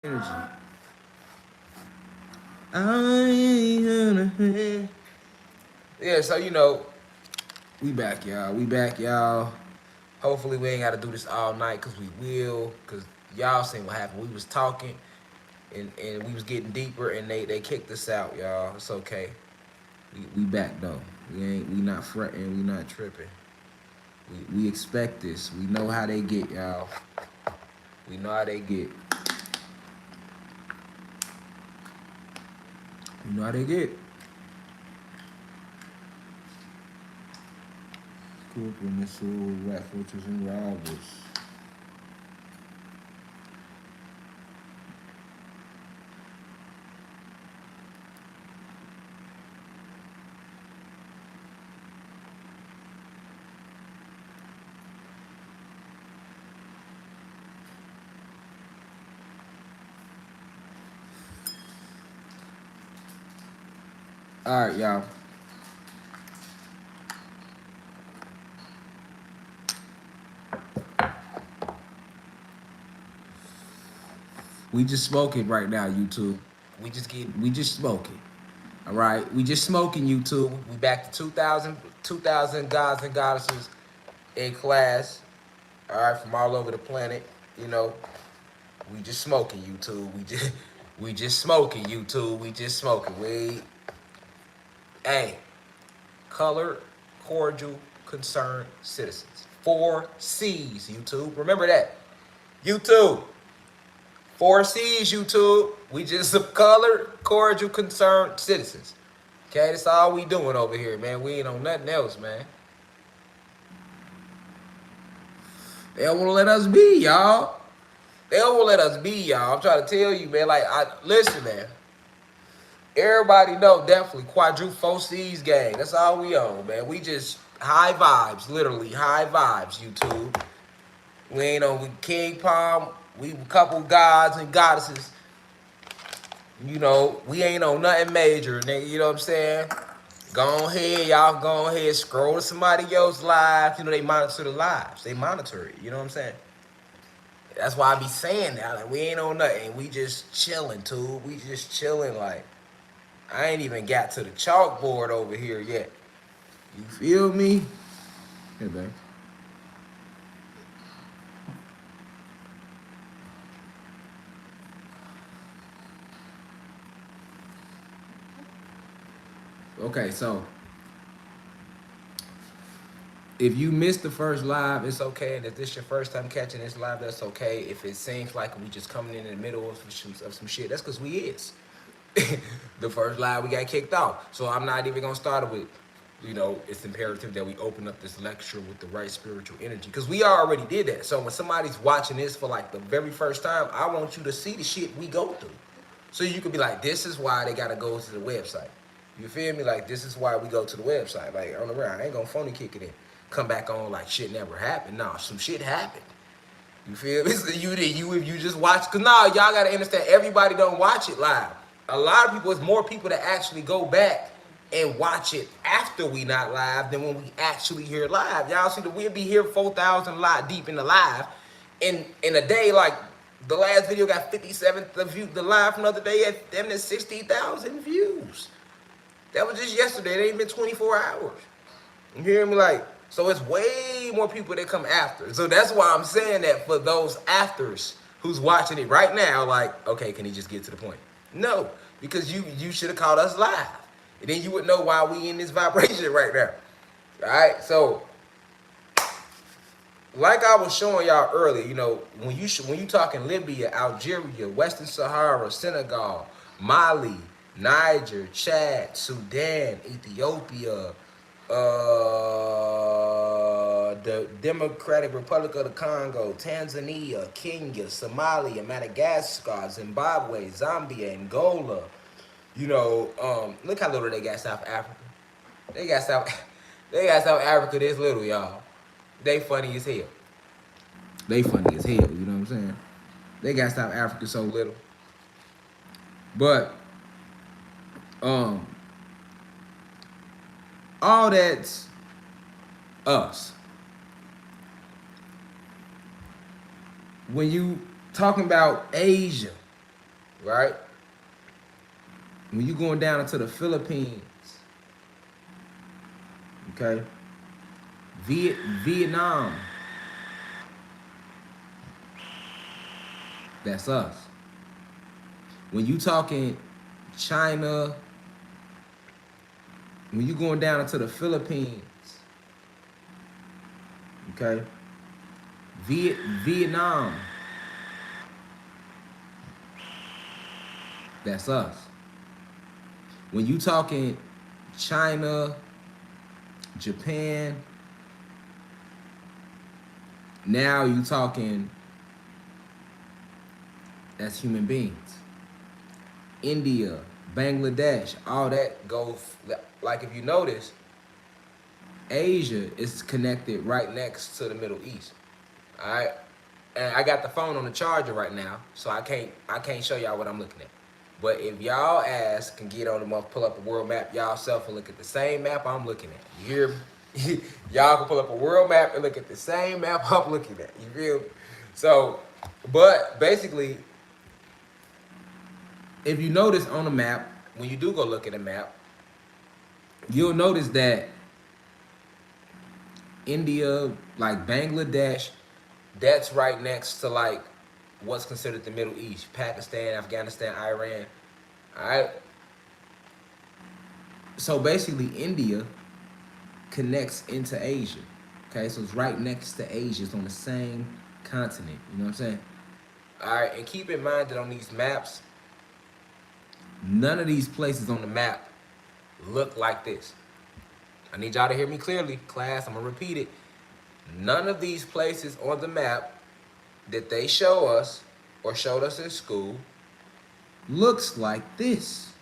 Energy. I Yeah, so we back, y'all. We back, y'all. Hopefully we ain't gotta do this all night, cause we will. Cause y'all seen what happened. We was talking and we was getting deeper and they kicked us out, y'all. It's okay. We back though. We not fretting, we not tripping. We expect this. We know how they get, y'all. We know how they get. We know how they get. Scoop and missile, rat fortress and rivals. All right, y'all. We just smoking right now, YouTube. We just smoking. All right, we just smoking, YouTube. We back to 2,000 gods and goddesses in class. All right, from all over the planet. You know, we just smoking, YouTube. We just smoking, YouTube. We just smoking. Hey, colored, cordial, concerned citizens. 4 C's, YouTube. Remember that, YouTube. 4 C's, YouTube. We just some colored, cordial, concerned citizens. Okay, that's all we doing over here, man. We ain't on nothing else, man. They don't want to let us be, y'all. They don't want to let us be, y'all. I'm trying to tell you, man. Listen, man. Everybody know definitely quadruple 4 C's gang. That's all we own, man. We just high vibes, literally high vibes, YouTube. We ain't on with King Palm. We a couple gods and goddesses. You know, we ain't on nothing major, nigga. You know what I'm saying? Go ahead, y'all. Go ahead, scroll to somebody else's live. You know, they monitor the lives. They monitor it. You know what I'm saying? That's why I be saying that. Like, we ain't on nothing. We just chilling, too. We just chilling. Like, I ain't even got to the chalkboard over here yet. You feel me? Hey, babe. Okay, so if you missed the first live, it's okay. And if this your first time catching this live, that's okay. If it seems like we just coming in the middle of some shit, that's because we is. The first live we got kicked off. So I'm not even gonna start it with, it's imperative that we open up this lecture with the right spiritual energy. Because we already did that. So when somebody's watching this for like the very first time, I want you to see the shit we go through. So you could be like, this is why they gotta go to the website. You feel me? Like, this is why we go to the website. Like, on the ground, I ain't gonna phony kick it in. Come back on like shit never happened. Nah, some shit happened. You feel me? So if you just watch, cause nah, y'all gotta understand, everybody don't watch it live. A lot of people, it's more people that actually go back and watch it after we not live than when we actually here live. Y'all see that we'll be here 4,000 live deep in the live. In a day, like the last video got 57 views. The live from the other day had them 60,000 views. That was just yesterday. It ain't been 24 hours. You hear me? Like, so it's way more people that come after. So that's why I'm saying that for those afters who's watching it right now, like, okay, can he just get to the point? No, because you should have called us live. And then you would know why we in this vibration right now. All right, so like I was showing y'all earlier, when you talking Libya, Algeria, Western Sahara, Senegal, Mali, Niger, Chad, Sudan, Ethiopia, the Democratic Republic of the Congo, Tanzania, Kenya, Somalia, Madagascar, Zimbabwe, Zambia, Angola. Look how little they got South Africa. They got South Africa this little, y'all. They funny as hell. They funny as hell, you know what I'm saying? They got South Africa so little. But all that's us. When you talking about Asia, right? When you going down into the Philippines, okay? Vietnam, that's us. When you talking China, when you going down into the Philippines, okay? Vietnam, that's us. When you talking China, Japan, now you talking, that's human beings. India, Bangladesh, all that goes, like if you notice, Asia is connected right next to the Middle East. All right, and I got the phone on the charger right now, so I can't show y'all what I'm looking at. But if y'all ass can get on the mother, pull up a world map y'all self and look at the same map I'm looking at. You hear me? Y'all can pull up a world map and look at the same map I'm looking at. You feel me? So, but basically, if you notice on the map, when you do go look at a map, you'll notice that India, like Bangladesh, that's right next to like what's considered the Middle East, Pakistan, Afghanistan, Iran. All right. So basically, India connects into Asia. Okay, so it's right next to Asia. It's on the same continent. You know what I'm saying? All right, and keep in mind that on these maps, none of these places on the map look like this. I need y'all to hear me clearly, class. I'm gonna repeat it. None of these places on the map that they show us or showed us in school looks like this.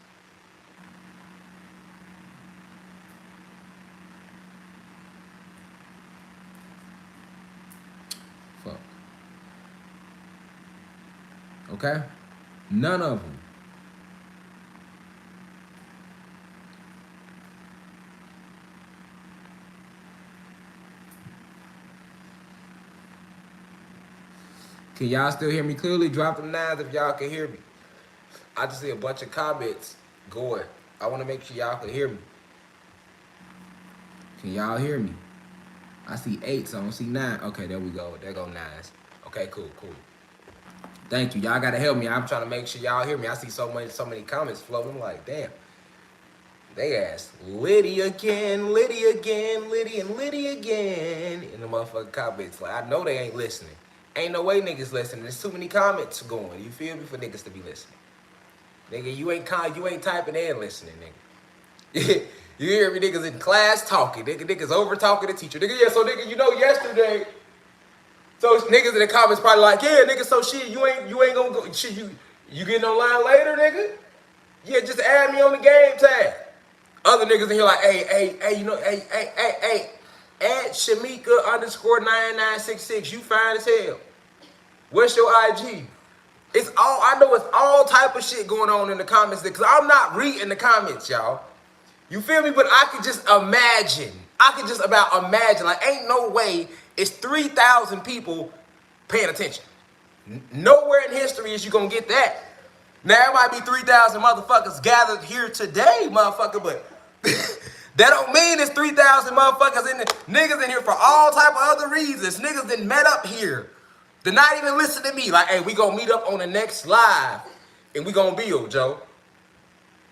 Fuck. Okay? None of them. Can y'all still hear me clearly? Drop them nines if y'all can hear me. I just see a bunch of comments going. I want to make sure y'all can hear me. Can y'all hear me? I see 8, so I don't see 9. Okay, there we go. There go 9s. Okay, cool. Thank you. Y'all gotta help me. I'm trying to make sure y'all hear me. I see so many comments floating. I'm like, damn. They asked Liddy again, Liddy again, Liddy and Liddy again in the motherfucking comments. Like, I know they ain't listening. Ain't no way niggas listening. There's too many comments going. You feel me? For niggas to be listening. Nigga, you ain't typing and listening, nigga. You hear me? Niggas in class talking. Niggas over talking the teacher. Nigga, yeah, so nigga, you know yesterday. So niggas in the comments probably like, yeah, nigga, so shit, you ain't gonna go, shit, you getting online later, nigga? Yeah, just add me on the game tag. Other niggas in here like, hey, you know, hey, at Shamika _9966. You fine as hell. What's your IG? I know it's all type of shit going on in the comments because I'm not reading the comments, y'all. You feel me? But I could just imagine. Like, ain't no way it's 3,000 people paying attention. Nowhere in history is you gonna get that. Now, it might be 3,000 motherfuckers gathered here today, motherfucker, but that don't mean it's 3,000 motherfuckers niggas in here for all type of other reasons. Niggas that met up here. They're not even listening to me. Like, hey, we gonna meet up on the next live and we gonna build, Joe.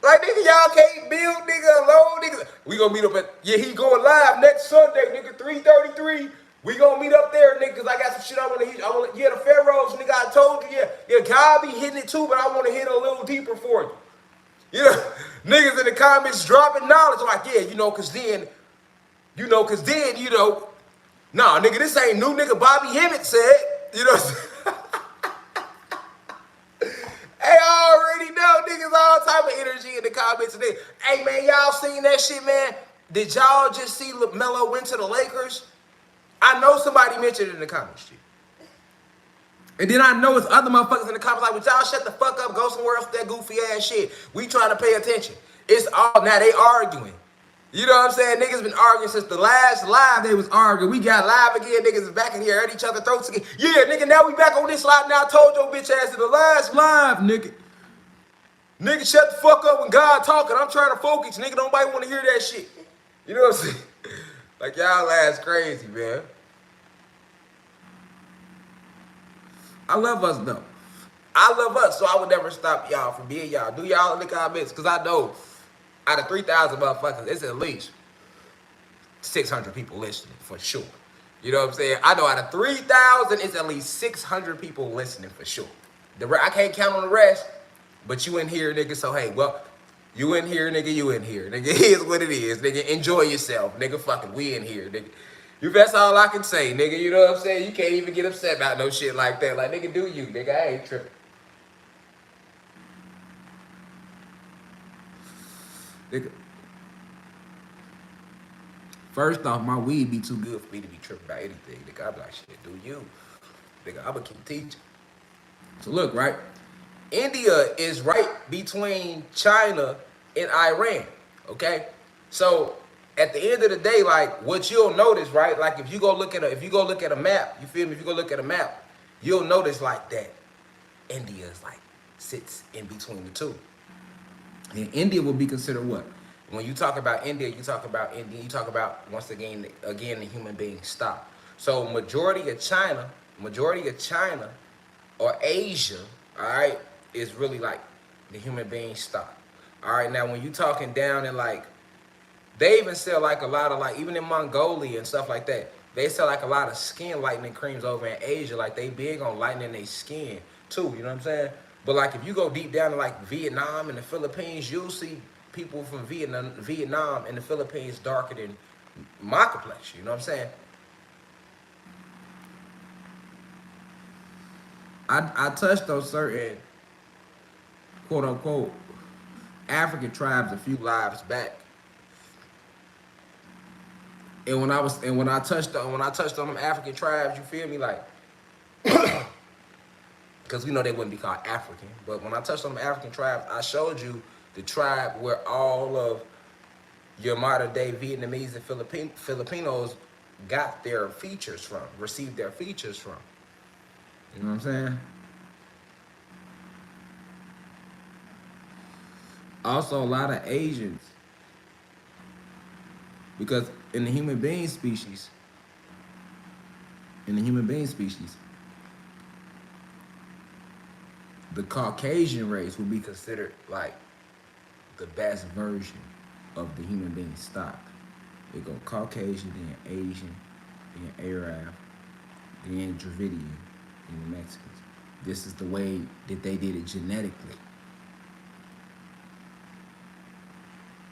Like, nigga, y'all can't build, nigga, alone, nigga. We gonna meet up he going live next Sunday, nigga, 3:33. We gonna meet up there, nigga, because I got some shit I wanna hit. The Pharaohs, nigga, I told you, yeah, God be hitting it too, but I wanna hit it a little deeper for you. You know, niggas in the comments dropping knowledge. I'm like, yeah, cause then, nah, nigga, this ain't new, nigga. Bobby Hemmett said, you know what I'm saying? Hey, I already know, niggas, all type of energy in the comments today. Hey, man, y'all seen that shit, man? Did y'all just see LaMelo went to the Lakers? I know somebody mentioned it in the comments, G. And then I know it's other motherfuckers in the comments like, would y'all shut the fuck up, go somewhere else with that goofy ass shit. We trying to pay attention. It's all, now they arguing. You know what I'm saying? Niggas been arguing since the last live they was arguing. We got live again. Niggas is back in here at each other throats again. Yeah, nigga, now we back on this live. Now I told your bitch ass in the last live, nigga. Nigga, shut the fuck up when God talking. I'm trying to focus. Nigga, nobody want to hear that shit. You know what I'm saying? Like, y'all ass crazy, man. I love us, though. I love us, so I would never stop y'all from being y'all. Do y'all in the comments, because I know out of 3,000 motherfuckers, it's at least 600 people listening for sure. You know what I'm saying? I know out of 3,000, it's at least 600 people listening for sure. I can't count on the rest, but you in here, nigga. So hey, well, you in here, nigga. You in here, nigga. It is what it is, nigga. Enjoy yourself, nigga. Fucking, we in here, nigga. That's all I can say, nigga. You know what I'm saying? You can't even get upset about no shit like that. Like, nigga, do you, nigga? I ain't tripping. Nigga. First off, my weed be too good for me to be tripping about anything. Nigga, I'm like, shit, do you? Nigga, I'ma keep teaching. So look, right? India is right between China and Iran. Okay? So at the end of the day, like, what you'll notice, right? Like, if you go look at a map, you feel me? If you go look at a map, you'll notice like that India is like sits in between the two. And India will be considered what? When you talk about India, you talk about once again the human being stock. So majority of China or Asia, all right, is really like the human being stock. All right, now when you talking down and like, they even sell like a lot of like, even in Mongolia and stuff like that, they sell like a lot of skin lightening creams over in Asia. Like, they big on lightening their skin too, you know what I'm saying? But like, if you go deep down to like Vietnam and the Philippines, you'll see people from Vietnam and the Philippines darker than my complexion, you know what I'm saying? I touched on certain quote unquote African tribes a few lives back. And when I touched on them African tribes, you feel me, like, because we know they wouldn't be called African, but when I touched on them African tribes, I showed you the tribe where all of your modern day Vietnamese and Filipinos got their features from, received their features from. You know what I'm saying? Also, a lot of Asians, because in the human being species, the Caucasian race would be considered like the best version of the human being stock. They go Caucasian, then Asian, then Arab, then Dravidian, and the Mexicans. This is the way that they did it genetically.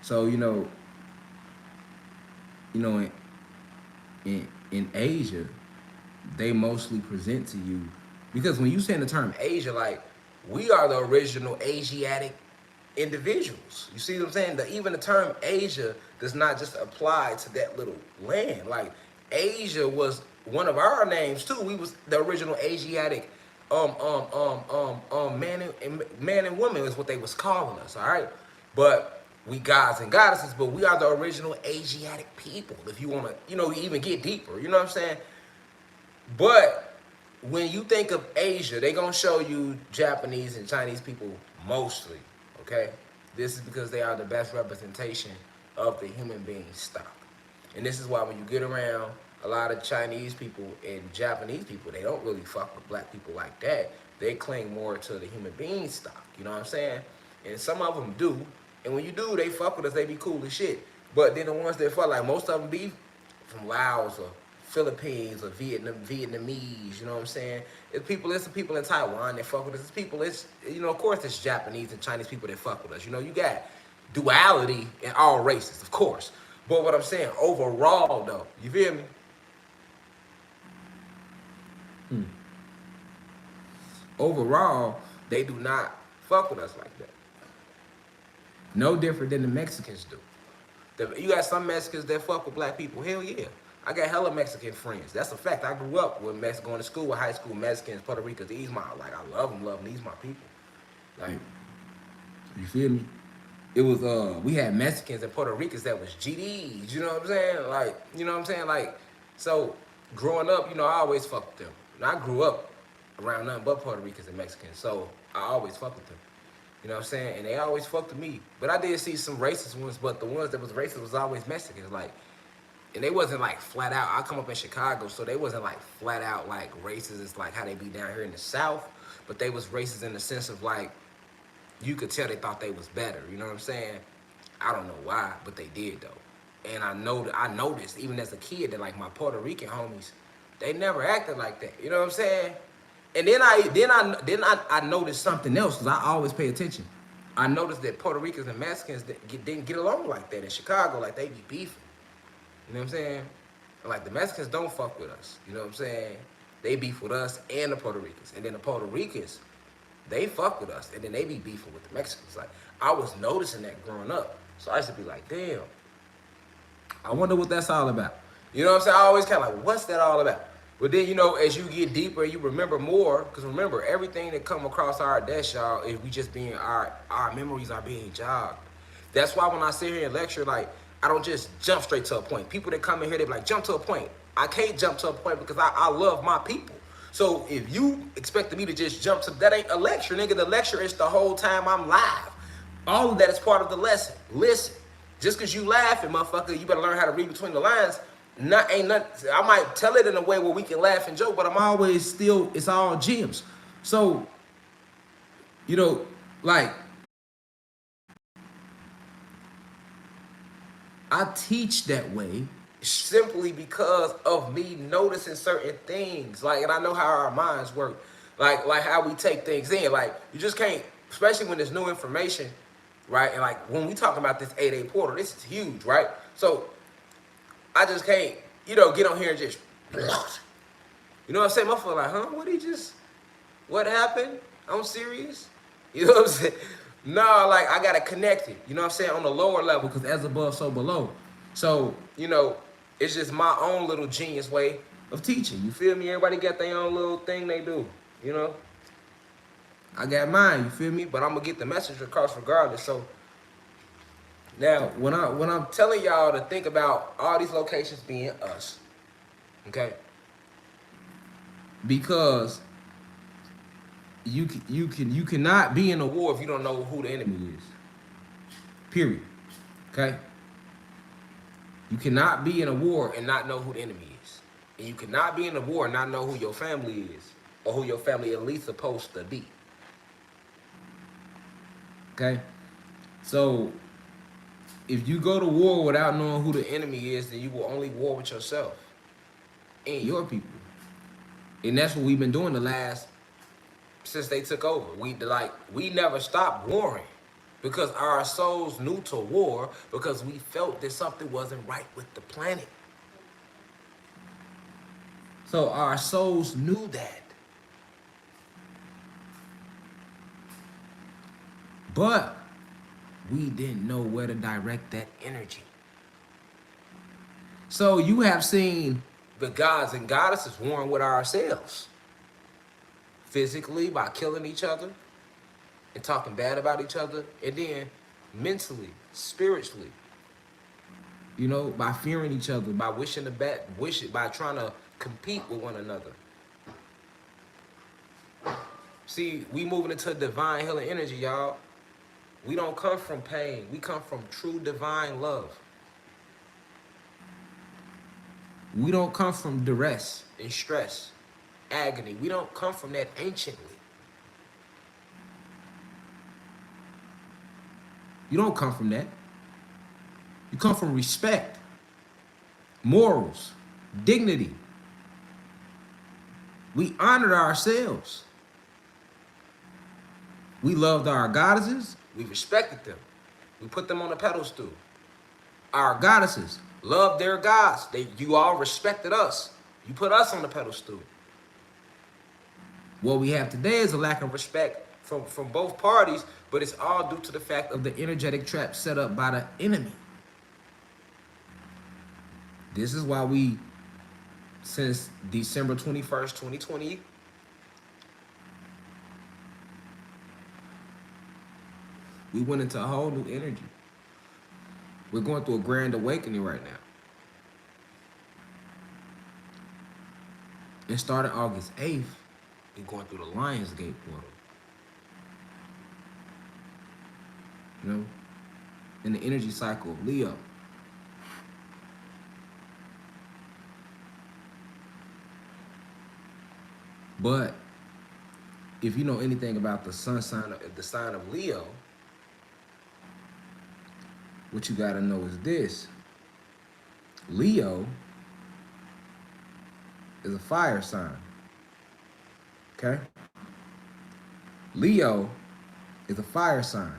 So in Asia, they mostly present to you, because when you say the term Asia, like, we are the original Asiatic individuals. You see what I'm saying? Even the term Asia does not just apply to that little land. Like, Asia was one of our names too. We was the original Asiatic man and woman is what they was calling us, all right? But we gods and goddesses, but we are the original Asiatic people, if you want to, even get deeper, you know what I'm saying? But when you think of Asia, they gonna show you Japanese and Chinese people mostly, okay? This is because they are the best representation of the human being stock. And this is why when you get around a lot of Chinese people and Japanese people, they don't really fuck with black people like that. They cling more to the human being stock, you know what I'm saying? And some of them do. And when you do, they fuck with us, they be cool as shit. But then the ones that fuck, like, most of them be from Laos or Philippines or Vietnamese, you know what I'm saying? It's some people in Taiwan that fuck with us. Of course it's Japanese and Chinese people that fuck with us. You got duality in all races, of course. But what I'm saying, overall though, you feel me? Overall, they do not fuck with us like that. No different than the Mexicans do. You got some Mexicans that fuck with black people. Hell yeah. I got hella Mexican friends. That's a fact. I grew up with Mexico, going to school with high school Mexicans, Puerto Ricans. I love them. These my people. Like, you feel me? It was, we had Mexicans and Puerto Ricans that was GDs, you know what I'm saying? Like, you know what I'm saying? Like, so growing up, I always fucked with them. And I grew up around nothing but Puerto Ricans and Mexicans, so I always fucked with them. You know what I'm saying? And they always fucked with me. But I did see some racist ones, but the ones that was racist was always Mexicans. Like, and they wasn't like flat out. I come up in Chicago, so they wasn't like flat out like racist. It's like how they be down here in the South. But they was racist in the sense of like, you could tell they thought they was better. You know what I'm saying? I don't know why, but they did though. And I noticed even as a kid that like my Puerto Rican homies, they never acted like that. You know what I'm saying? And then I noticed something else because I always pay attention. I noticed that Puerto Ricans and Mexicans didn't get along like that in Chicago. Like they be beefing. You know what I'm saying? Like the Mexicans don't fuck with us. You know what I'm saying? They beef with us and the Puerto Ricans. And then the Puerto Ricans, they fuck with us. And then they be beefing with the Mexicans. Like I was noticing that growing up. So I used to be like, damn, I wonder what that's all about. You know what I'm saying? I always kind of like, what's that all about? But then, you know, as you get deeper, you remember more. Because remember, everything that come across our desk, y'all, is we just being, our memories are being jogged. That's why when I sit here and lecture, like, I don't just jump straight to a point. People that come in here, they be like, jump to a point. I can't jump to a point because I love my people. So if you expect me to just jump to, that ain't a lecture, nigga. The lecture is the whole time I'm live. All of that is part of the lesson. Listen, just because you laughing, motherfucker, you better learn how to read between the lines. I might tell it in a way where we can laugh and joke, but I'm always still, it's all gems. So, you know, like, I teach that way simply because of me noticing certain things. Like, and I know how our minds work. Like how we take things in. Like, you just can't, especially when there's new information, right? And like, when we talking about this 8-8 portal, this is huge, right? So, I just can't, you know, get on here and just, you know what I'm saying? Motherfucker like, huh? What happened? I'm serious. You know what I'm saying? No, like, I got to connect it, you know what I'm saying, on the lower level, because as above, so below. So, you know, it's just my own little genius way of teaching. You feel me? Everybody got their own little thing they do, you know? I got mine, you feel me? But I'm going to get the message across regardless. So, now, when I'm telling y'all to think about all these locations being us, okay? Because you cannot be in a war if you don't know who the enemy is. Period. Okay? You cannot be in a war and not know who the enemy is. And you cannot be in a war and not know who your family is, or who your family at least supposed to be. Okay? So, if you go to war without knowing who the enemy is, then you will only war with yourself and your people. And that's what we've been doing since they took over. We never stopped warring because our souls knew to war because we felt that something wasn't right with the planet. So our souls knew that. But we didn't know where to direct that energy. So you have seen the gods and goddesses warring with ourselves. Physically, by killing each other and talking bad about each other. And then mentally, spiritually, you know, by fearing each other, by wishing the bad, by trying to compete with one another. See, we moving into divine healing energy, y'all. We don't come from pain. We come from true divine love. We don't come from duress and stress, agony. We don't come from that anciently. You don't come from that. You come from respect, morals, dignity. We honored ourselves. We loved our goddesses. We respected them. We put them on a pedestal. Our goddesses loved their gods. You all respected us. You put us on the pedestal. What we have today is a lack of respect from both parties, but it's all due to the fact of the energetic trap set up by the enemy. This is why we, since December 21st, 2020, we went into a whole new energy. We're going through a grand awakening right now. It started August 8th. We're going through the Lionsgate portal. you know, in the energy cycle of Leo. But if you know anything about the sun sign, the sign of Leo, what you gotta know is this: Leo is a fire sign. Okay, Leo is a fire sign.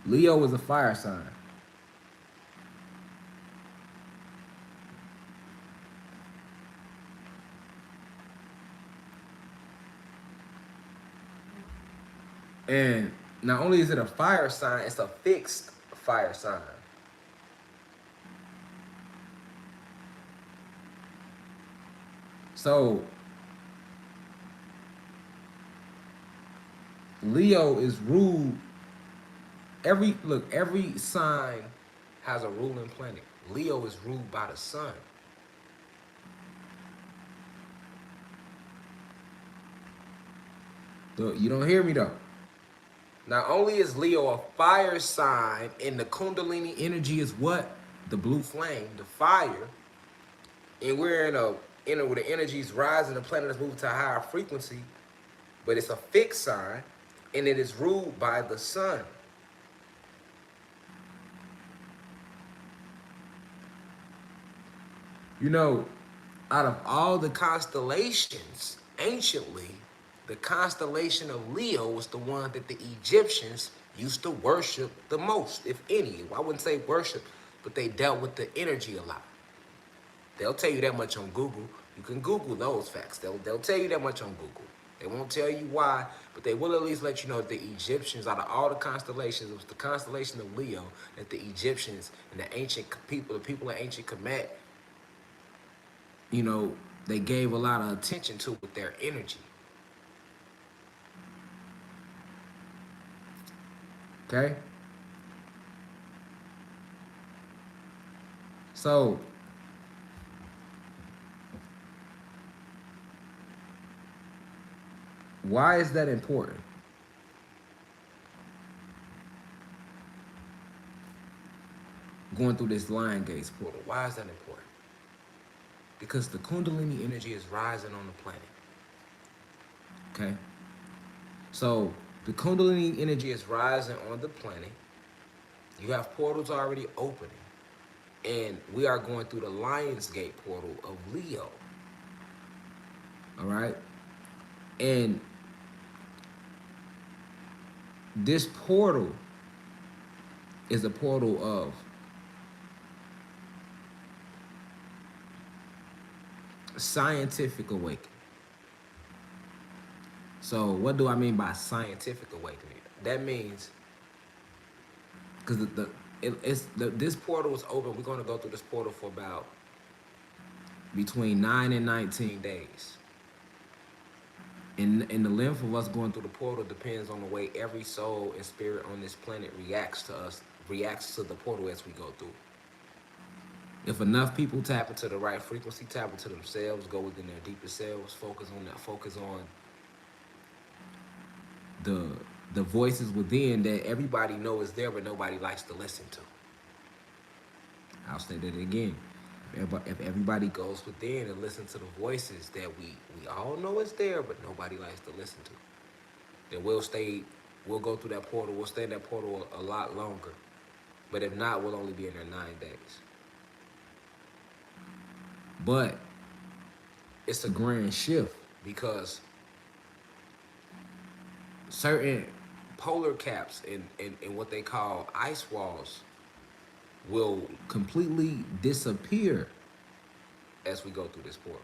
Leo is a fire sign. And not only is it a fire sign, it's a fixed fire sign. So Leo is ruled. Every sign has a ruling planet. Leo is ruled by the sun. You don't hear me though. Not only is Leo a fire sign, and the Kundalini energy is what? The blue flame, the fire. And we're in a where the energy is rising, the planet is moving to a higher frequency, but it's a fixed sign, and it is ruled by the sun. You know, out of all the constellations, anciently, the constellation of Leo was the one that the Egyptians used to worship the most, if any. I wouldn't say worship, but they dealt with the energy a lot. They'll tell you that much on Google. You can Google those facts. They'll tell you that much on Google. They won't tell you why, but they will at least let you know that the Egyptians, out of all the constellations, it was the constellation of Leo that the Egyptians and the ancient people, the people of ancient Kemet, you know, they gave a lot of attention to with their energy. Okay? So, why is that important? Going through this Lion Gates portal. Why is that important? Because the Kundalini energy is rising on the planet. Okay? So, the Kundalini energy is rising on the planet. You have portals already opening. And we are going through the Lion's Gate portal of Leo. All right? And this portal is a portal of scientific awakening. So what do I mean by scientific awakening? That means because this portal is open. We're going to go through this portal for about between 9 and 19 days. And the length of us going through the portal depends on the way every soul and spirit on this planet reacts to us, reacts to the portal as we go through. If enough people tap into the right frequency, tap into themselves, go within their deepest selves, focus on that, focus on the voices within that everybody knows is there, but nobody likes to listen to. I'll say that again. If everybody goes within and listen to the voices that we all know is there, but nobody likes to listen to, then we'll go through that portal, we'll stay in that portal a lot longer. But if not, we'll only be in there 9 days. But it's a grand shift because certain polar caps and what they call ice walls will completely disappear as we go through this portal.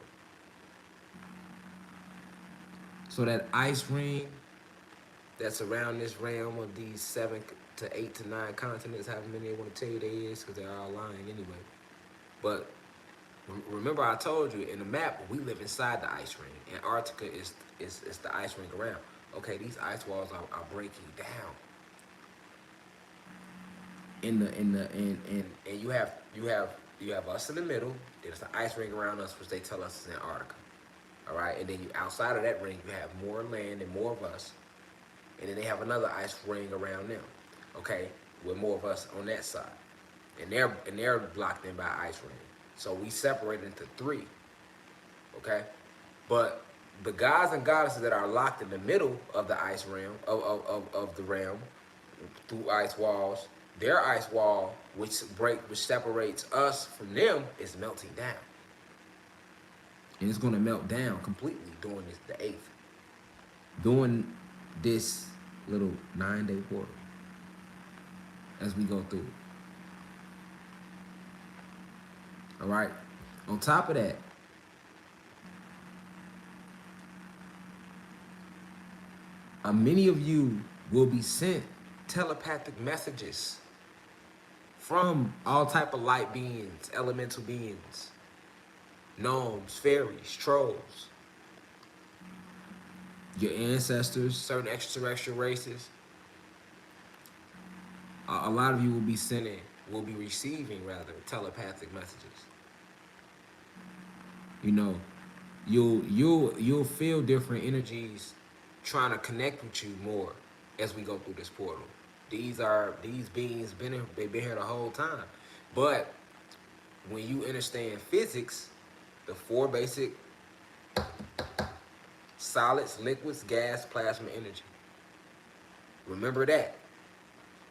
So that ice ring that's around this realm of these 7 to 8 to 9 continents, however many they want to tell you they is, because they're all lying anyway. But remember I told you in the map, we live inside the ice ring. Antarctica is the ice ring around. Okay, these ice walls are breaking down. And you have us in the middle. There's the ice ring around us, which they tell us is Antarctica. All right, and then you outside of that ring, you have more land and more of us, and then they have another ice ring around them. Okay, with more of us on that side, and they're blocked in by ice ring. So we separate into three. Okay, but the gods and goddesses that are locked in the middle of the ice realm of the realm through ice walls, their ice wall, which separates us from them, is melting down, and it's going to melt down completely during the eighth, during this little 9-day portal as we go through it. All right. On top of that, many of you will be sent telepathic messages from all type of light beings, elemental beings, gnomes, fairies, trolls, your ancestors, certain extraterrestrial races. A lot of you will be receiving rather telepathic messages. You know, you'll feel different energies trying to connect with you more as we go through this portal. These beings they've been here the whole time, but when you understand physics, the four basic solids, liquids, gas, plasma, energy. Remember that.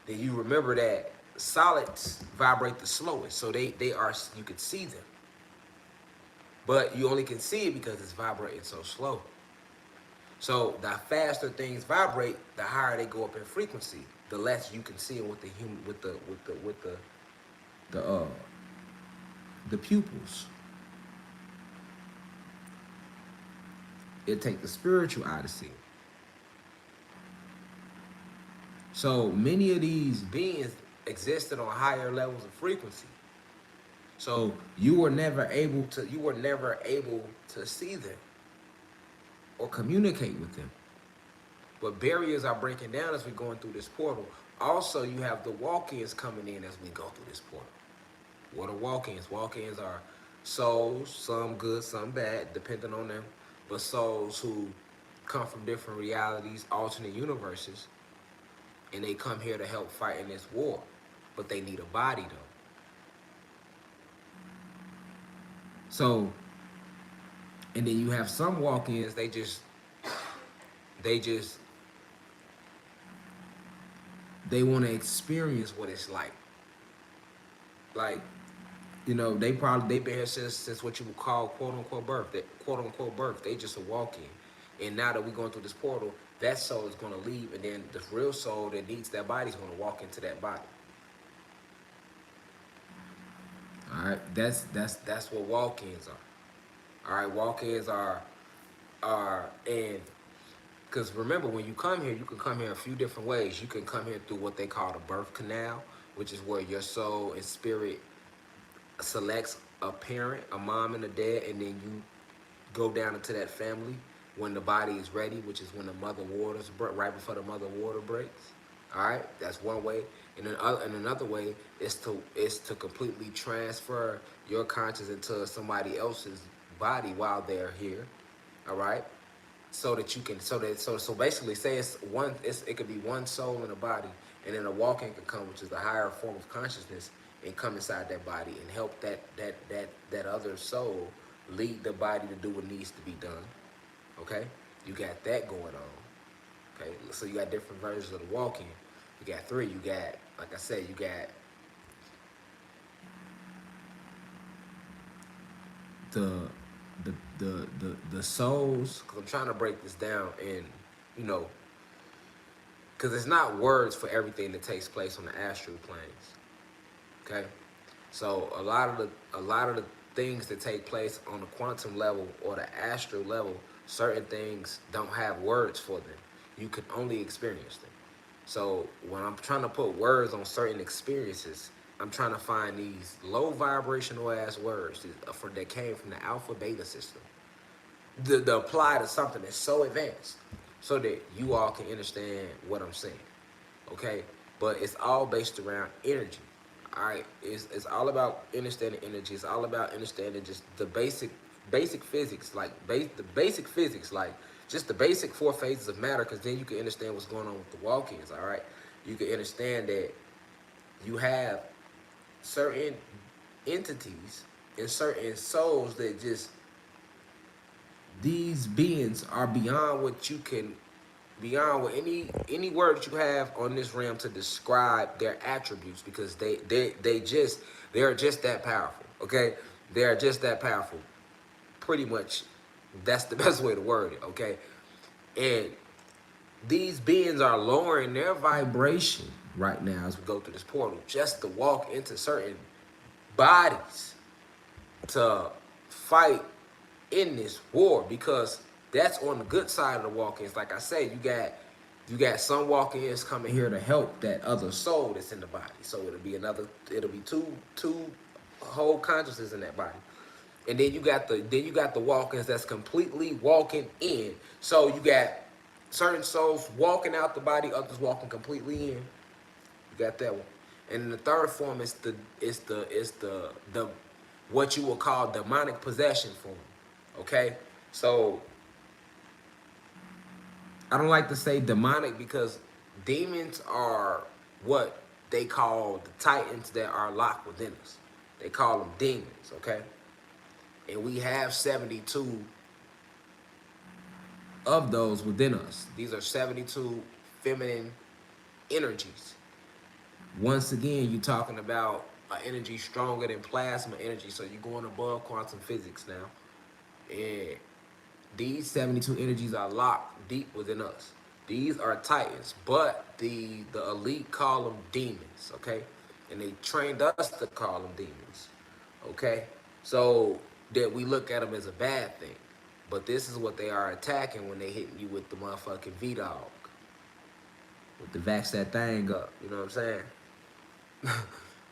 Then you remember that solids vibrate the slowest, so they are, you can see them, but you only can see it because it's vibrating so slow. So the faster things vibrate, the higher they go up in frequency. The less you can see them with the human, the the pupils. It take the spiritual eye to see. So many of these beings existed on higher levels of frequency. So you were never able to see them or communicate with them. But barriers are breaking down as we're going through this portal. Also, you have the walk-ins coming in as we go through this portal. What are walk-ins? Walk-ins are souls, some good, some bad, depending on them, but souls who come from different realities, alternate universes, and they come here to help fight in this war. But they need a body, though. So, and then you have some walk-ins, they want to experience what it's like. Like, you know, they've been here since what you would call quote unquote birth. That quote unquote birth, they just a walk-in. And now that we're going through this portal, that soul is going to leave, and then the real soul that needs that body is going to walk into that body. All right, that's what walk-ins are. All right, walk-ins are and because remember, when you come here, you can come here a few different ways. You can come here through what they call the birth canal, which is where your soul and spirit selects a parent, a mom and a dad, and then you go down into that family when the body is ready, which is when the mother waters right before the mother water breaks. All right, that's one way. And another way is to completely transfer your conscience into somebody else's body while they're here. All right, so that you can so basically say it could be one soul in a body, and then a walk-in can come, which is the higher form of consciousness, and come inside that body and help that other soul lead the body to do what needs to be done. Okay, you got that going on. Okay, so you got different versions of the walk-in. You got three. You got, like I said, you got the souls. Cause I'm trying to break this down, and you know, cause it's not words for everything that takes place on the astral planes. Okay, so a lot of the things that take place on the quantum level or the astral level, certain things don't have words for them. You can only experience them. So when I'm trying to put words on certain experiences, I'm trying to find these low vibrational ass words that came from the alpha beta system to apply to something that's so advanced, so that you all can understand what I'm saying. Okay, but it's all based around energy. All right, it's all about understanding energy. It's all about understanding just the basic basic physics, like the basic physics, like just the basic four phases of matter, because then you can understand what's going on with the walk-ins. All right, you can understand that you have certain entities and certain souls that just these beings are beyond what you can, beyond what any word that you have on this realm to describe their attributes, because they are just that powerful. Okay, they are just that powerful. Pretty much, that's the best way to word it. Okay, and these beings are lowering their vibration right now as we go through this portal, just to walk into certain bodies to fight in this war, because that's on the good side of the walk-ins. Like I said, you got some walk-ins coming here to help that other soul that's in the body. So it'll be two whole consciousness in that body. And then you got the walk-ins that's completely walking in. So you got certain souls walking out the body, others walking completely in. You got that one. And the third form is the what you will call demonic possession form. Okay? So I don't like to say demonic, because demons are what they call the titans that are locked within us. They call them demons, okay? And we have 72 of those within us. These are 72 feminine energies. Once again, you're talking about an energy stronger than plasma energy, so you're going above quantum physics now. And these 72 energies are locked deep within us. These are titans, but the elite call them demons, okay? And they trained us to call them demons, okay? So that we look at them as a bad thing. But this is what they are attacking when they hitting you with the motherfucking V-Dog. With the vax that thing up, you know what I'm saying?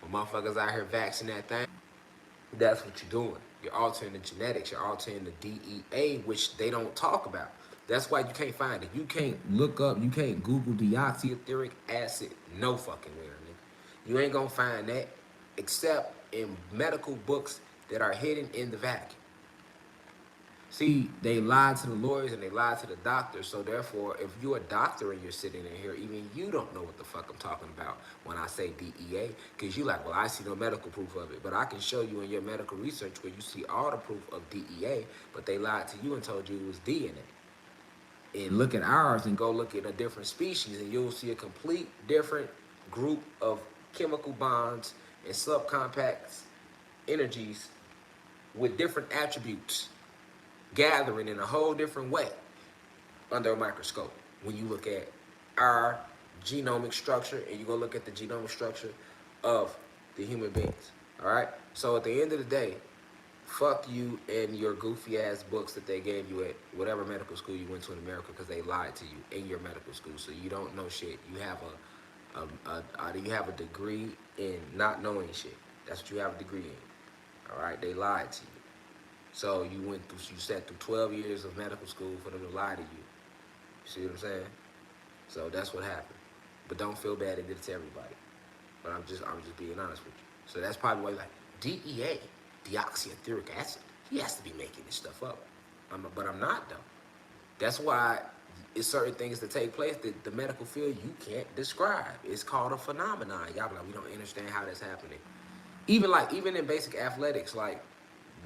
When motherfuckers out here vaxing that thing, that's what you're doing. You're altering the genetics. You're altering the DEA, which they don't talk about. That's why you can't find it. You can't look up, you can't Google deoxyetheric acid. No fucking where, nigga. You ain't gonna find that except in medical books that are hidden in the vacuum. See, they lied to the lawyers and they lied to the doctors. So therefore, if you're a doctor and you're sitting in here, even you don't know what the fuck I'm talking about when I say DEA. Because you like, well, I see no medical proof of it. But I can show you in your medical research where you see all the proof of DEA, but they lied to you and told you it was DNA. And look at ours and go look at a different species and you'll see a complete different group of chemical bonds and subcompact energies with different attributes gathering in a whole different way under a microscope. When you look at our genomic structure and you go look at the genomic structure of the human beings. All right. So at the end of the day, fuck you and your goofy ass books that they gave you at whatever medical school you went to in America, because they lied to you in your medical school. So you don't know shit. You have you have a degree in not knowing shit. That's what you have a degree in. All right. They lied to you. So you sat through 12 years of medical school for them to lie to you. You see what I'm saying? So that's what happened. But don't feel bad, they did it to everybody. But I'm just being honest with you. So that's probably why you're like, DEA, deoxyetheric acid. He has to be making this stuff up. But I'm not though. That's why it's certain things that take place that the medical field you can't describe. It's called a phenomenon. Y'all be like, we don't understand how that's happening. Even in basic athletics, like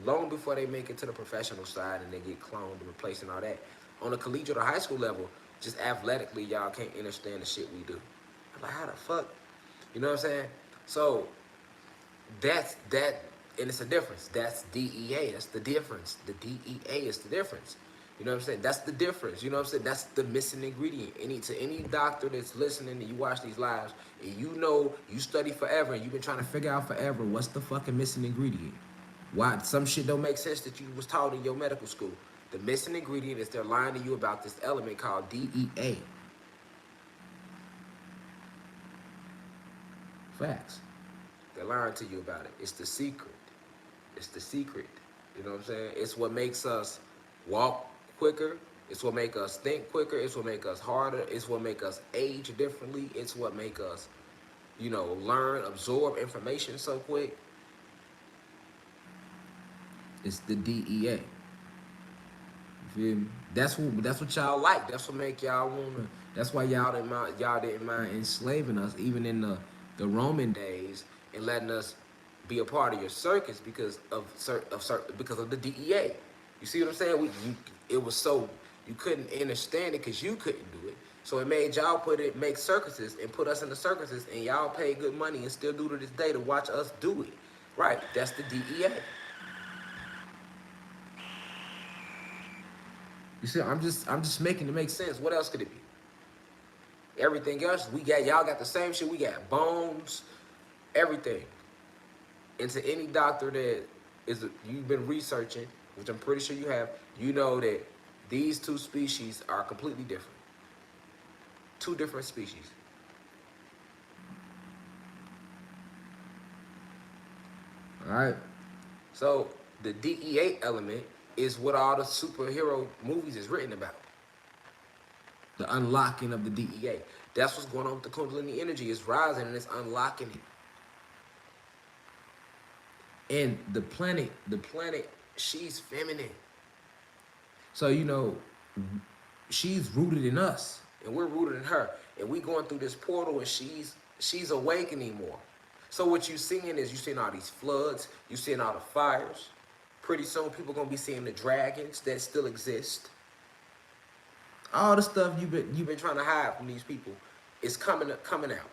long before they make it to the professional side and they get cloned and replaced and all that, on a collegiate or high school level, just athletically, y'all can't understand the shit we do. I'm like, how the fuck? You know what I'm saying? So that's that, and it's a difference. That's DEA. That's the difference. The DEA is the difference. You know what I'm saying? That's the difference. You know what I'm saying? That's the missing ingredient. Any doctor that's listening and you watch these lives and you know you study forever and you've been trying to figure out forever what's the fucking missing ingredient. Why some shit don't make sense that you was taught in your medical school. The missing ingredient is they're lying to you about this element called DEA. Facts. They're lying to you about it. It's the secret. It's the secret. You know what I'm saying? It's what makes us walk quicker. It's what makes us think quicker. It's what makes us harder. It's what makes us age differently. It's what makes us, learn, absorb information so quick. It's the DEA. Feel me? That's what y'all like. That's what make y'all wanna. That's why y'all didn't mind enslaving us even in the Roman days and letting us be a part of your circus because of the DEA. You see what I'm saying? It was so you couldn't understand it because you couldn't do it. So it made y'all make circuses and put us in the circuses, and y'all pay good money and still do to this day to watch us do it. Right? That's the DEA. You see, I'm just making it make sense. What else could it be? Everything else y'all got the same shit. We got bones, everything. And to any doctor that you've been researching, which I'm pretty sure you have, you know that these two species are completely different. Two different species. All right. So the DEA element is what all the superhero movies is written about. The unlocking of the DEA. That's what's going on with the Kundalini energy. It's rising and it's unlocking it. And the planet, she's feminine. So she's rooted in us, and we're rooted in her. And we going through this portal, and she's awakening more. So what you seeing is you seeing all these floods, you seeing all the fires. Pretty soon, people gonna be seeing the dragons that still exist. All the stuff you've been trying to hide from these people is coming out.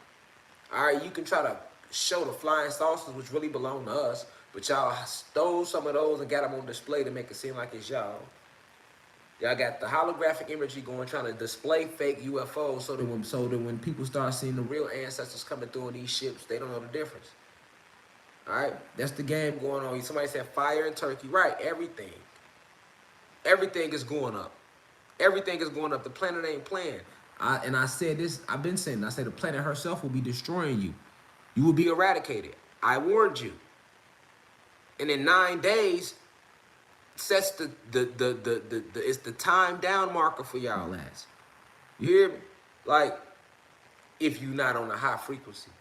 All right, you can try to show the flying saucers, which really belong to us, but y'all stole some of those and got them on display to make it seem like it's y'all. Y'all got the holographic imagery going, trying to display fake UFOs so that when people start seeing the real ancestors coming through on these ships, they don't know the difference. All right, that's the game going on. Somebody said fire in Turkey, right? Everything is going up. Everything is going up. The planet ain't playing. I said this. I've been saying. I said the planet herself will be destroying you. You will be eradicated. I warned you. And in 9 days, sets it's the time down marker for y'all ass. You hear me? Like, if you not on a high frequency.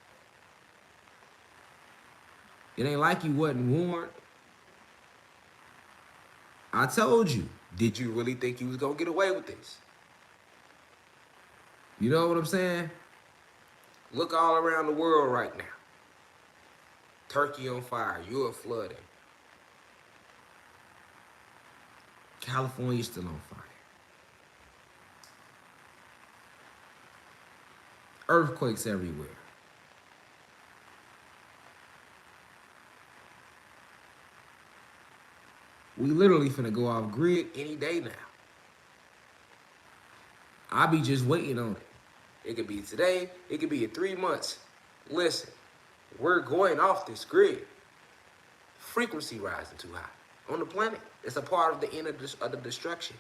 It ain't like you wasn't warned. I told you. Did you really think you was gonna get away with this? You know what I'm saying? Look all around the world right now. Turkey on fire, Europe flooding. California's still on fire. Earthquakes everywhere. We literally finna go off grid any day now. I be just waiting on it. It could be today, it could be in 3 months. Listen, we're going off this grid. Frequency rising too high on the planet. It's a part of the end of the destruction.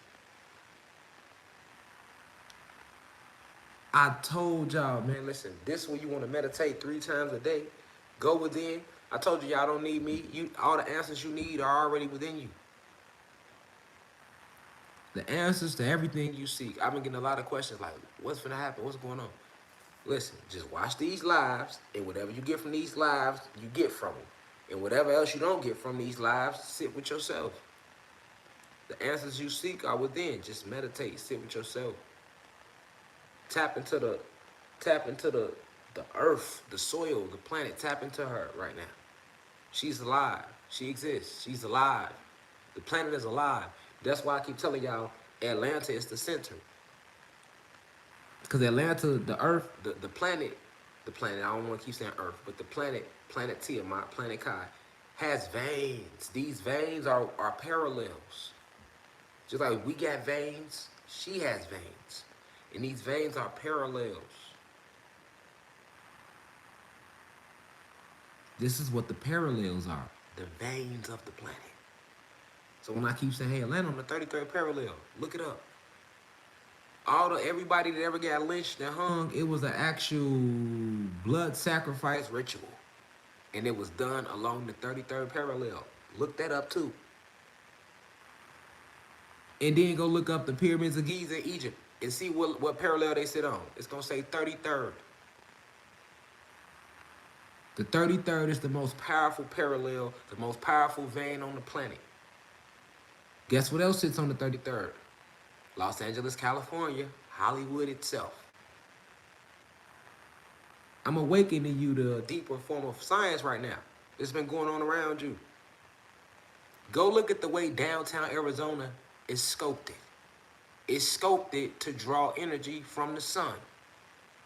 I told y'all, man, listen, this when you want to meditate 3 times a day, go within. I told you y'all don't need me. All the answers you need are already within you. The answers to everything you seek. I've been getting a lot of questions like, what's gonna happen? What's going on? Listen, just watch these lives, and whatever you get from these lives, you get from them. And whatever else you don't get from these lives, sit with yourself. The answers you seek are within. Just meditate, sit with yourself. Tap into the earth, the soil, the planet. Tap into her right now. She's alive. She exists. She's alive. The planet is alive. That's why I keep telling y'all, Atlanta is the center. Because Atlanta, the earth, the planet, I don't want to keep saying earth, but the planet Tiamat, planet Kai, has veins. These veins are parallels. Just like we got veins, she has veins. And these veins are parallels. This is what the parallels are. The veins of the planet. So when I keep saying, hey, Atlanta on the 33rd parallel, look it up. Everybody that ever got lynched and hung, it was an actual blood sacrifice ritual. And it was done along the 33rd parallel. Look that up too. And then go look up the pyramids of Giza in Egypt and see what parallel they sit on. It's gonna say 33rd. The 33rd is the most powerful parallel, the most powerful vein on the planet. Guess what else sits on the 33rd? Los Angeles, California, Hollywood itself. I'm awakening you to a deeper form of science right now. It's been going on around you. Go look at the way downtown Arizona is sculpted. It's sculpted to draw energy from the sun.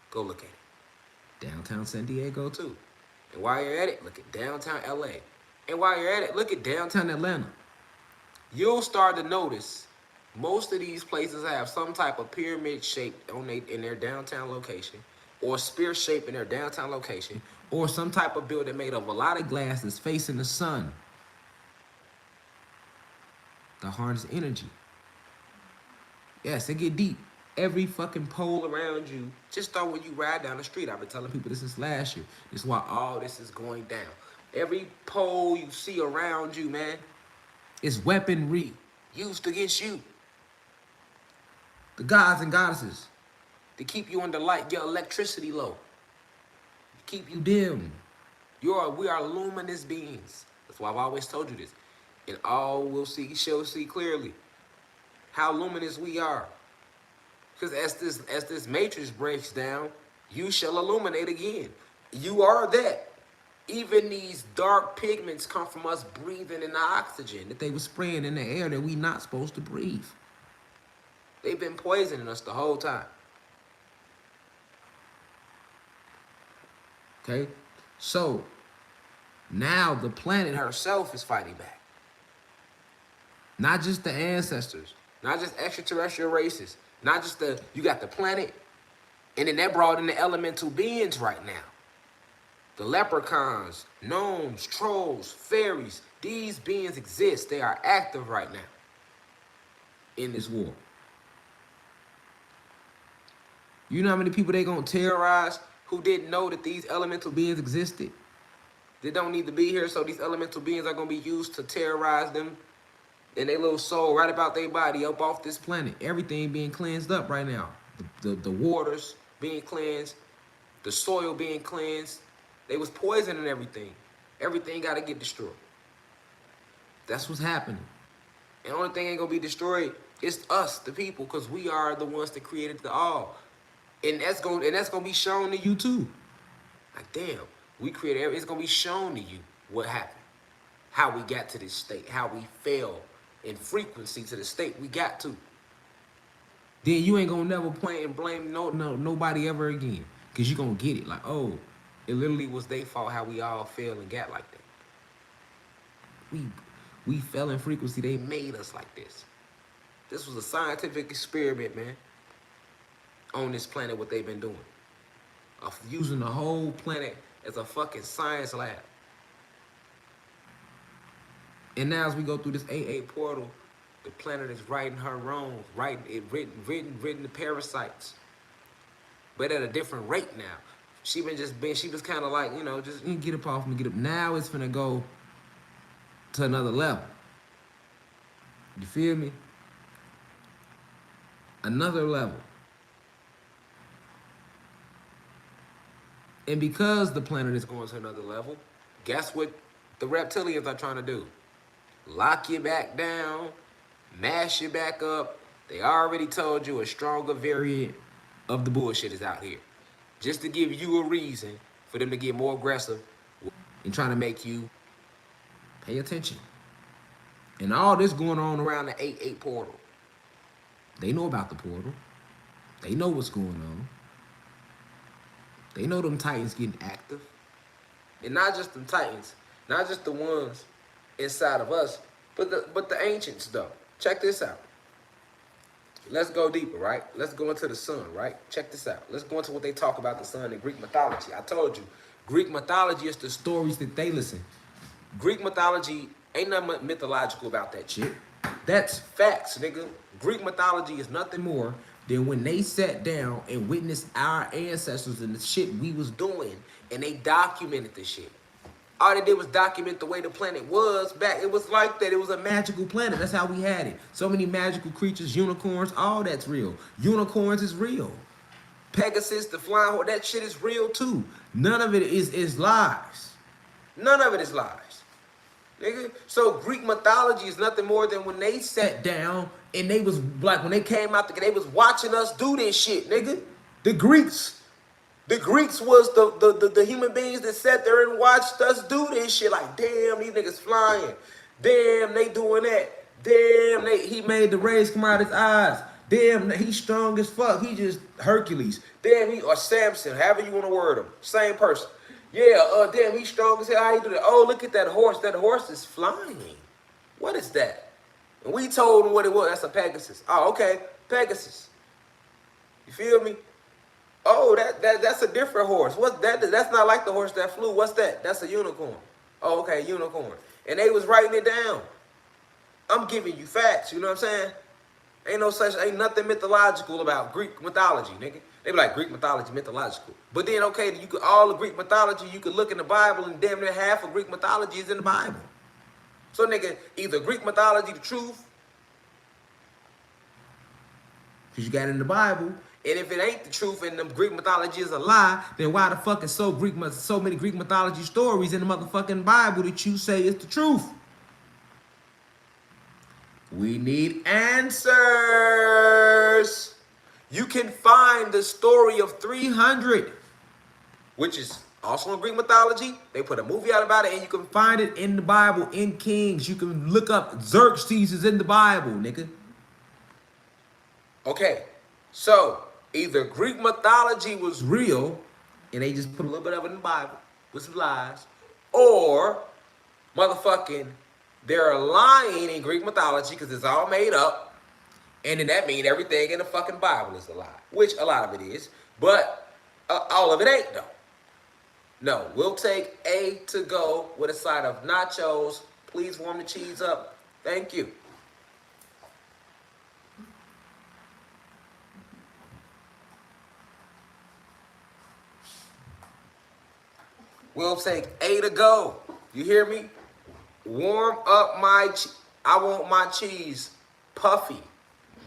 Go look at it. Downtown San Diego too. And while you're at it, look at downtown LA. And while you're at it, look at downtown Atlanta. You'll start to notice most of these places have some type of pyramid shape in their downtown location, or spear shape in their downtown location, or some type of building made of a lot of glass that's facing the sun to harness energy. Yes, it get deep. Every fucking pole around you, just start when you ride down the street. I've been telling people this since last year. This is why all this is going down. Every pole you see around you, man, is weaponry used against you. The gods and goddesses, to keep you under light, your electricity low, to keep you dim. We are luminous beings. That's why I've always told you this. And all shall see clearly how luminous we are. Because as this matrix breaks down, you shall illuminate again. You are that. Even these dark pigments come from us breathing in the oxygen that they were spraying in the air that we not supposed to breathe. They've been poisoning us the whole time. Okay? So, now the planet herself is fighting back. Not just the ancestors, not just extraterrestrial races, not just you got the planet, and then that brought in the elemental beings right now. The leprechauns, gnomes, trolls, fairies, these beings exist. They are active right now in this war. You know how many people they gonna terrorize who didn't know that these elemental beings existed? They don't need to be here, so these elemental beings are gonna be used to terrorize them and their little soul right about their body up off this planet. Everything being cleansed up right now. The waters being cleansed, the soil being cleansed. They was poisoning everything. Everything got to get destroyed. That's what's happening. And the only thing ain't gonna be destroyed is us, the people, because we are the ones that created the all. And that's gonna be shown to you too. Like, damn, we created everything. It's gonna be shown to you what happened, how we got to this state, how we fell in frequency to the state we got to. Then you ain't gonna never point and blame nobody ever again, because you gonna get it. Like, oh, it literally was their fault how we all fell and got like that. We fell in frequency. They made us like this. This was a scientific experiment, man, on this planet, what they've been doing. Of using the whole planet as a fucking science lab. And now as we go through this 8-8 portal, the planet is righting her wrongs, written the parasites. But at a different rate now. She was kind of like, just get up off me, get up. Now it's finna go to another level. You feel me? Another level. And because the planet is going to another level, guess what the reptilians are trying to do? Lock you back down, mash you back up. They already told you a stronger variant of the bullshit is out here. Just to give you a reason for them to get more aggressive and trying to make you pay attention. And all this going on around the 8-8 portal. They know about the portal. They know what's going on. They know them Titans getting active. And not just them Titans, not just the ones inside of us, but the ancients though. Check this out. Let's go deeper, right? Let's go into the sun, right? Check this out. Let's go into what they talk about the sun in Greek mythology. I told you, Greek mythology is the stories that they listen. Greek mythology ain't nothing mythological about that shit. That's facts, nigga. Greek mythology is nothing more than when they sat down and witnessed our ancestors and the shit we was doing, and they documented the shit. All they did was document the way the planet was back. It was like that. It was a magical planet. That's how we had it. So many magical creatures, unicorns, all that's real. Unicorns is real. Pegasus, the flying horse, that shit is real too. None of it is lies. None of it is lies. nigga. So Greek mythology is nothing more than when they sat down and they was like, when they came out, they was watching us do this shit, nigga. The Greeks. The Greeks was the human beings that sat there and watched us do this shit. Like, damn, these niggas flying. Damn, they doing that. Damn, he made the rays come out his eyes. Damn, he's strong as fuck. He just Hercules. Damn, or Samson, however you want to word him. Same person. Yeah, damn, he's strong as hell. How you do that? Oh, look at that horse. That horse is flying. What is that? And we told him what it was. That's a Pegasus. Oh, okay, Pegasus. You feel me? Oh, that's a different horse. What's that? That's not like the horse that flew. What's that? That's a unicorn. Oh, okay, unicorn. And they was writing it down. I'm giving you facts. You know what I'm saying? Ain't nothing mythological about Greek mythology, nigga. They be like, Greek mythology, mythological. But then, okay, you could all the Greek mythology, you could look in the Bible, and damn near half of Greek mythology is in the Bible. So, nigga, either Greek mythology the truth, because you got it in the Bible, and if it ain't the truth and the Greek mythology is a lie, then why the fuck is so many Greek mythology stories in the motherfucking Bible that you say is the truth? We need answers. You can find the story of 300, which is also in Greek mythology. They put a movie out about it, and you can find it in the Bible, in Kings. You can look up Xerxes is in the Bible, nigga. Okay, so either Greek mythology was real, and they just put a little bit of it in the Bible with some lies, or motherfucking they're lying in Greek mythology because it's all made up, and then that means everything in the fucking Bible is a lie, which a lot of it is, but all of it ain't though. No, we'll take A to go with a side of nachos. Please warm the cheese up. Thank you. We'll take A to go. You hear me? Warm up I want my cheese puffy,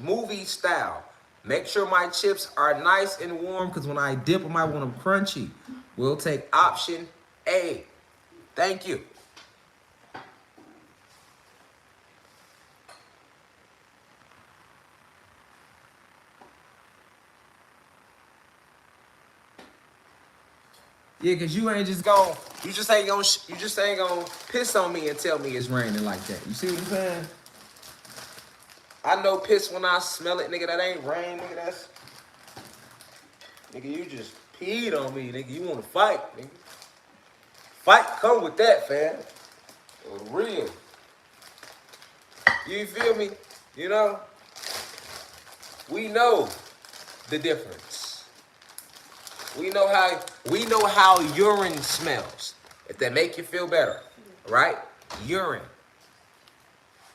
movie style. Make sure my chips are nice and warm because when I dip them, I want them crunchy. We'll take option A. Thank you. Yeah, cause you ain't just gonna piss on me and tell me it's raining like that. You see what I'm saying? I know piss when I smell it, nigga. That ain't rain, nigga. Nigga, you just peed on me, nigga. You wanna fight, nigga. Fight come with that, fam. For real. You feel me? You know? We know the difference. We know how urine smells. If that make you feel better, right? Urine.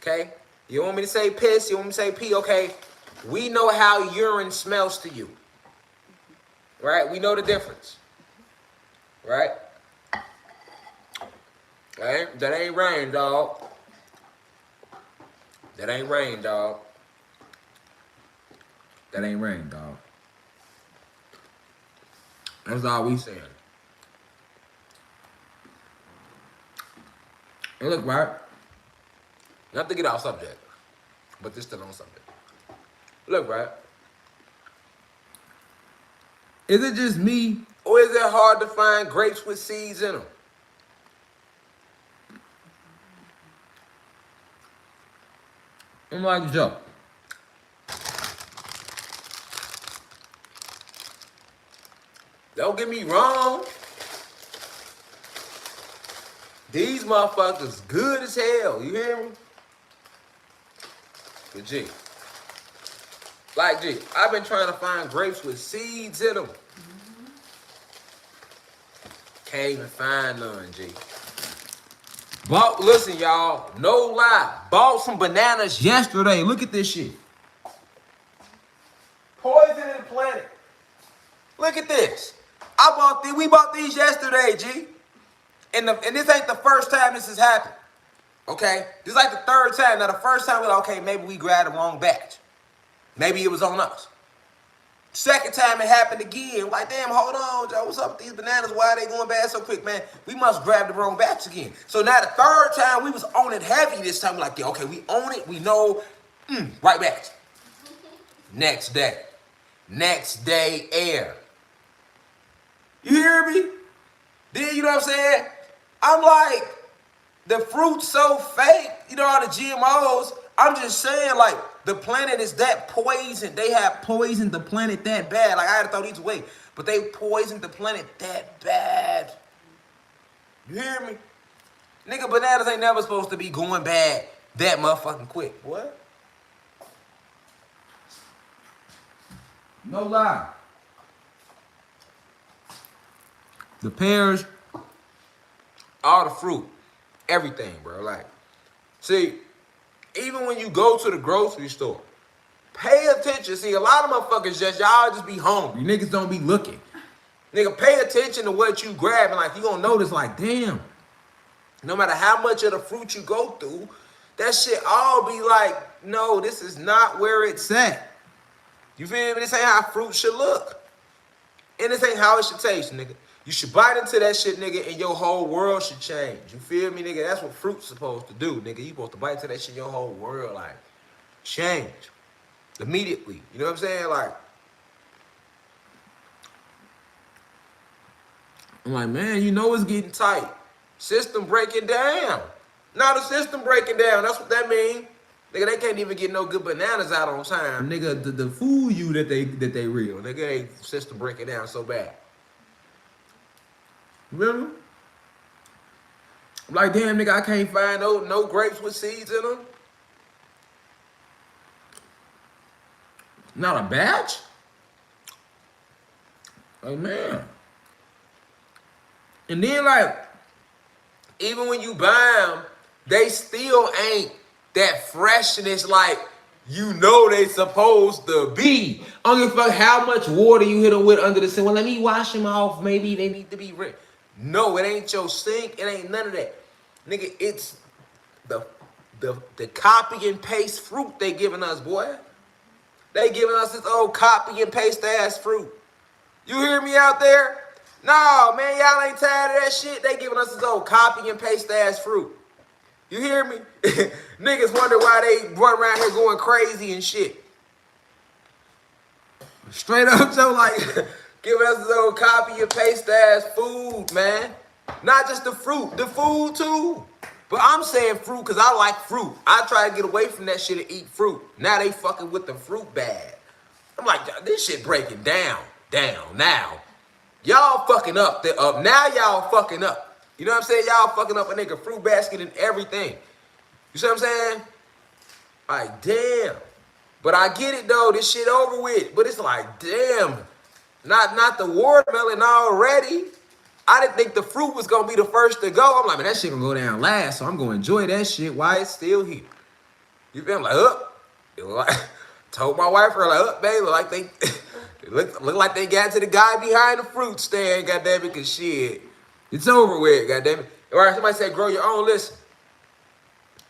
Okay? You want me to say piss? You want me to say pee? Okay. We know how urine smells to you. Right? We know the difference. Right? That ain't rain, dog. That ain't rain, dog. That ain't rain, dog. That's all we saying. And look, right? Not to get off subject, but this still on subject. Look, right? Is it just me, or is it hard to find grapes with seeds in them? I'm like, Joe. Don't get me wrong. These motherfuckers good as hell. You hear me? But G. Like G, I've been trying to find grapes with seeds in them. Can't even find none, G. Listen, y'all, no lie. Bought some bananas yesterday. Look at this shit. Poison in the planet. Look at this. We bought these yesterday, G. And this ain't the first time this has happened. Okay? This is like the third time. Now, the first time, okay, maybe we grabbed the wrong batch. Maybe it was on us. Second time it happened again. Like, damn, hold on, Joe. What's up with these bananas? Why are they going bad so quick, man? We must grab the wrong batch again. So now the third time, we was on it heavy this time. Like, yeah, okay, we own it. We know. Right batch. Next day. Next day, air. You hear me? Then, you know what I'm saying? I'm like, the fruit's so fake. You know, all the GMOs. I'm just saying, like, the planet is that poison. They have poisoned the planet that bad. Like, I had to throw these away. But they poisoned the planet that bad. You hear me? Nigga, bananas ain't never supposed to be going bad that motherfucking quick. What? No lie. The pears, all the fruit, everything, bro. Like, see, even when you go to the grocery store, pay attention. See, a lot of motherfuckers y'all just be hungry. Niggas don't be looking. Nigga, pay attention to what you grabbing. Like, you gonna notice, like, damn, no matter how much of the fruit you go through, that shit all be like, no, this is not where it's at. You feel me? This ain't how fruit should look. And this ain't how it should taste, nigga. You should bite into that shit, nigga, and your whole world should change. You feel me, nigga? That's what fruit's supposed to do, nigga. You supposed to bite into that shit, your whole world, like, change. Immediately. You know what I'm saying? Like, I'm like, man, you know it's getting tight. System breaking down. Now the system breaking down. That's what that mean. Nigga, they can't even get no good bananas out on time. Nigga, the fool you that they real. Nigga, they system breaking down so bad. Remember? I'm like, damn, nigga, I can't find no grapes with seeds in them. Not a batch? Oh, man. And then, like, even when you buy them, they still ain't that freshness like you know they supposed to be. I don't give a fuck how much water you hit them with under the sink. Well, let me wash them off. Maybe they need to be rinse. No, it ain't your sink. It ain't none of that. Nigga, it's the copy and paste fruit they giving us, boy. They giving us this old copy and paste ass fruit. You hear me out there? No, man, y'all ain't tired of that shit. They giving us this old copy and paste ass fruit. You hear me? Niggas wonder why they run around here going crazy and shit. Straight up, so like, giving us this old copy and paste ass food, man. Not just the fruit, the food too. But I'm saying fruit because I like fruit. I try to get away from that shit and eat fruit. Now they fucking with the fruit bag. I'm like, this shit breaking down now. Y'all fucking up. Now y'all fucking up. You know what I'm saying? Y'all fucking up a nigga fruit basket and everything. You see what I'm saying? Like, damn. But I get it though. This shit over with. But it's like, damn. Not the watermelon already. I didn't think the fruit was gonna be the first to go. I'm like, man, that shit gonna go down last, so I'm gonna enjoy that shit while it's still here. You feel me? Like, told my wife, like, baby, like they look like they got to the guy behind the fruit stand, goddamn it, cause shit, it's over with, goddamn it. All right, somebody said, grow your own. Listen,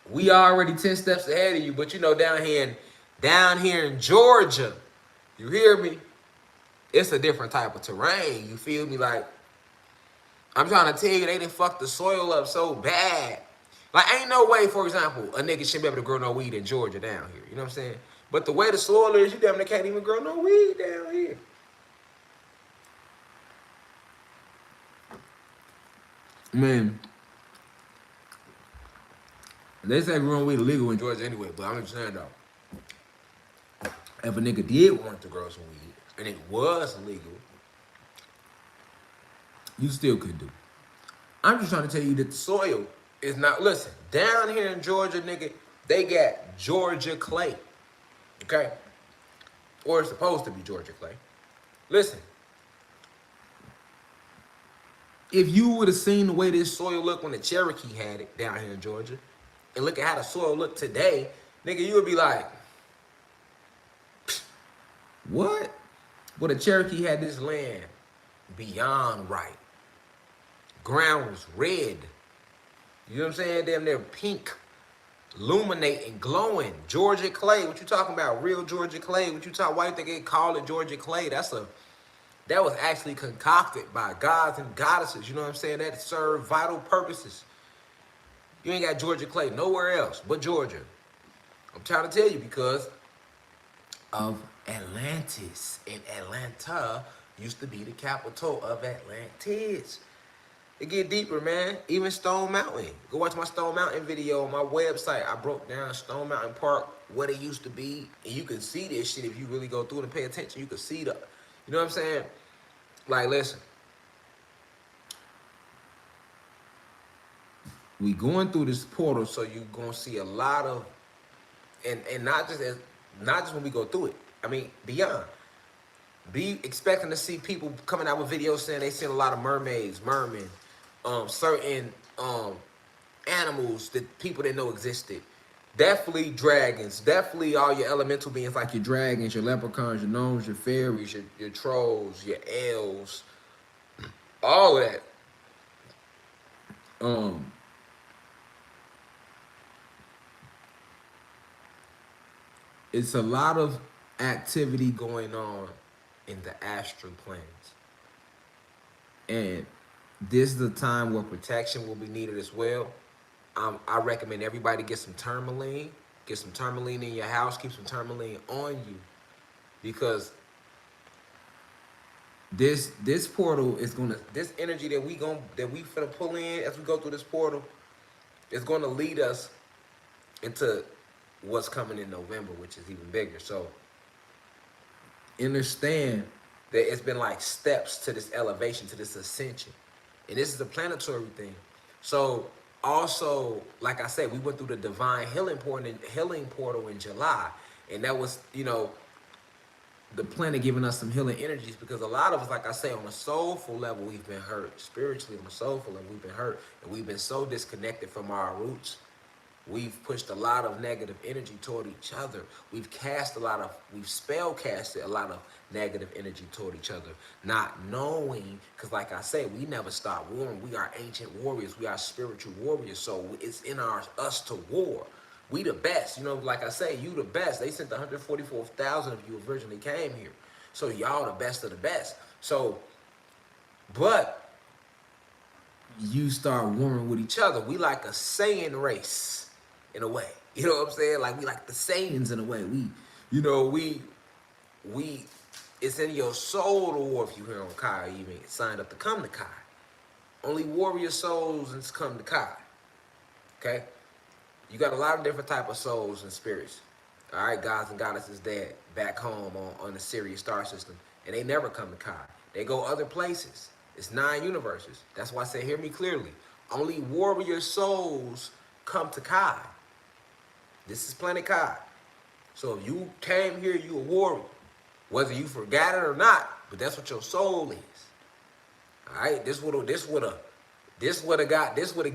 we already 10 steps ahead of you, but you know, down here in Georgia, you hear me? It's a different type of terrain. You feel me? Like, I'm trying to tell you, they done fucked the soil up so bad. Like, ain't no way, for example, a nigga shouldn't be able to grow no weed in Georgia down here. You know what I'm saying? But the way the soil is, you damn near can't even grow no weed down here. Man, they say growing weed illegal in Georgia anyway, but I'm just saying though, if a nigga did want to grow some weed, and it was illegal, you still could do. I'm just trying to tell you that the soil is not, listen, down here in Georgia, nigga, they got Georgia clay, okay? Or it's supposed to be Georgia clay. Listen, if you would have seen the way this soil looked when the Cherokee had it down here in Georgia, and look at how the soil look today, nigga, you would be like, what? Well, the Cherokee had this land beyond right. Ground was red. You know what I'm saying? Damn near pink. illuminating, glowing. Georgia clay. What you talking about? Real Georgia clay. What you talking? Why you think they call it Georgia clay? That was actually concocted by gods and goddesses. You know what I'm saying? That serve vital purposes. You ain't got Georgia clay nowhere else but Georgia. I'm trying to tell you because of Atlantis. And Atlanta used to be the capital of Atlantis. It get deeper, man. Even Stone Mountain. Go watch my Stone Mountain video on my website. I broke down Stone Mountain Park, what it used to be. And you can see this shit if you really go through it and pay attention. You can see you know what I'm saying? Like, listen. We going through this portal, so you gonna see a lot of, and not just when we go through it. I mean, beyond. Be expecting to see people coming out with videos saying they seen a lot of mermaids, mermen, certain animals that people didn't know existed. Definitely dragons. Definitely all your elemental beings like your dragons, your leprechauns, your gnomes, your fairies, your trolls, your elves, all of that. It's a lot of activity going on in the astral planes. And this is the time where protection will be needed as well. I recommend everybody get some tourmaline. Get some tourmaline in your house. Keep some tourmaline on you. Because this portal is this energy that we finna pull in as we go through this portal is gonna lead us into what's coming in November, which is even bigger. So understand that it's been like steps to this elevation, to this ascension. And this is a planetary thing. So also, like I said, we went through the divine healing portal in July. And that was, the planet giving us some healing energies, because a lot of us, like I say, on a soulful level, we've been hurt. Spiritually, on a soulful level, we've been hurt. And we've been so disconnected from our roots. We've pushed a lot of negative energy toward each other. We've spell casted a lot of negative energy toward each other, not knowing, because like I say, we never stop warring. We are ancient warriors. We are spiritual warriors. So it's in us to war. We the best. Like I say, you the best. They sent 144,000 of you originally came here. So y'all the best of the best. So, but you start warring with each other. We like a Saiyan race. In a way, you know what I'm saying? Like we like the Saiyans in a way. It's in your soul to war if you here on Kai. You even signed up to come to Kai. Only warrior souls and come to Kai. Okay, you got a lot of different type of souls and spirits. All right, gods and goddesses that back home on the Sirius star system, and they never come to Kai. They go other places. It's 9 universes. That's why I say, hear me clearly. Only warrior souls come to Kai. This is Planet Kai. So if you came here, you a warrior. Whether you forgot it or not, but that's what your soul is. All right, this where the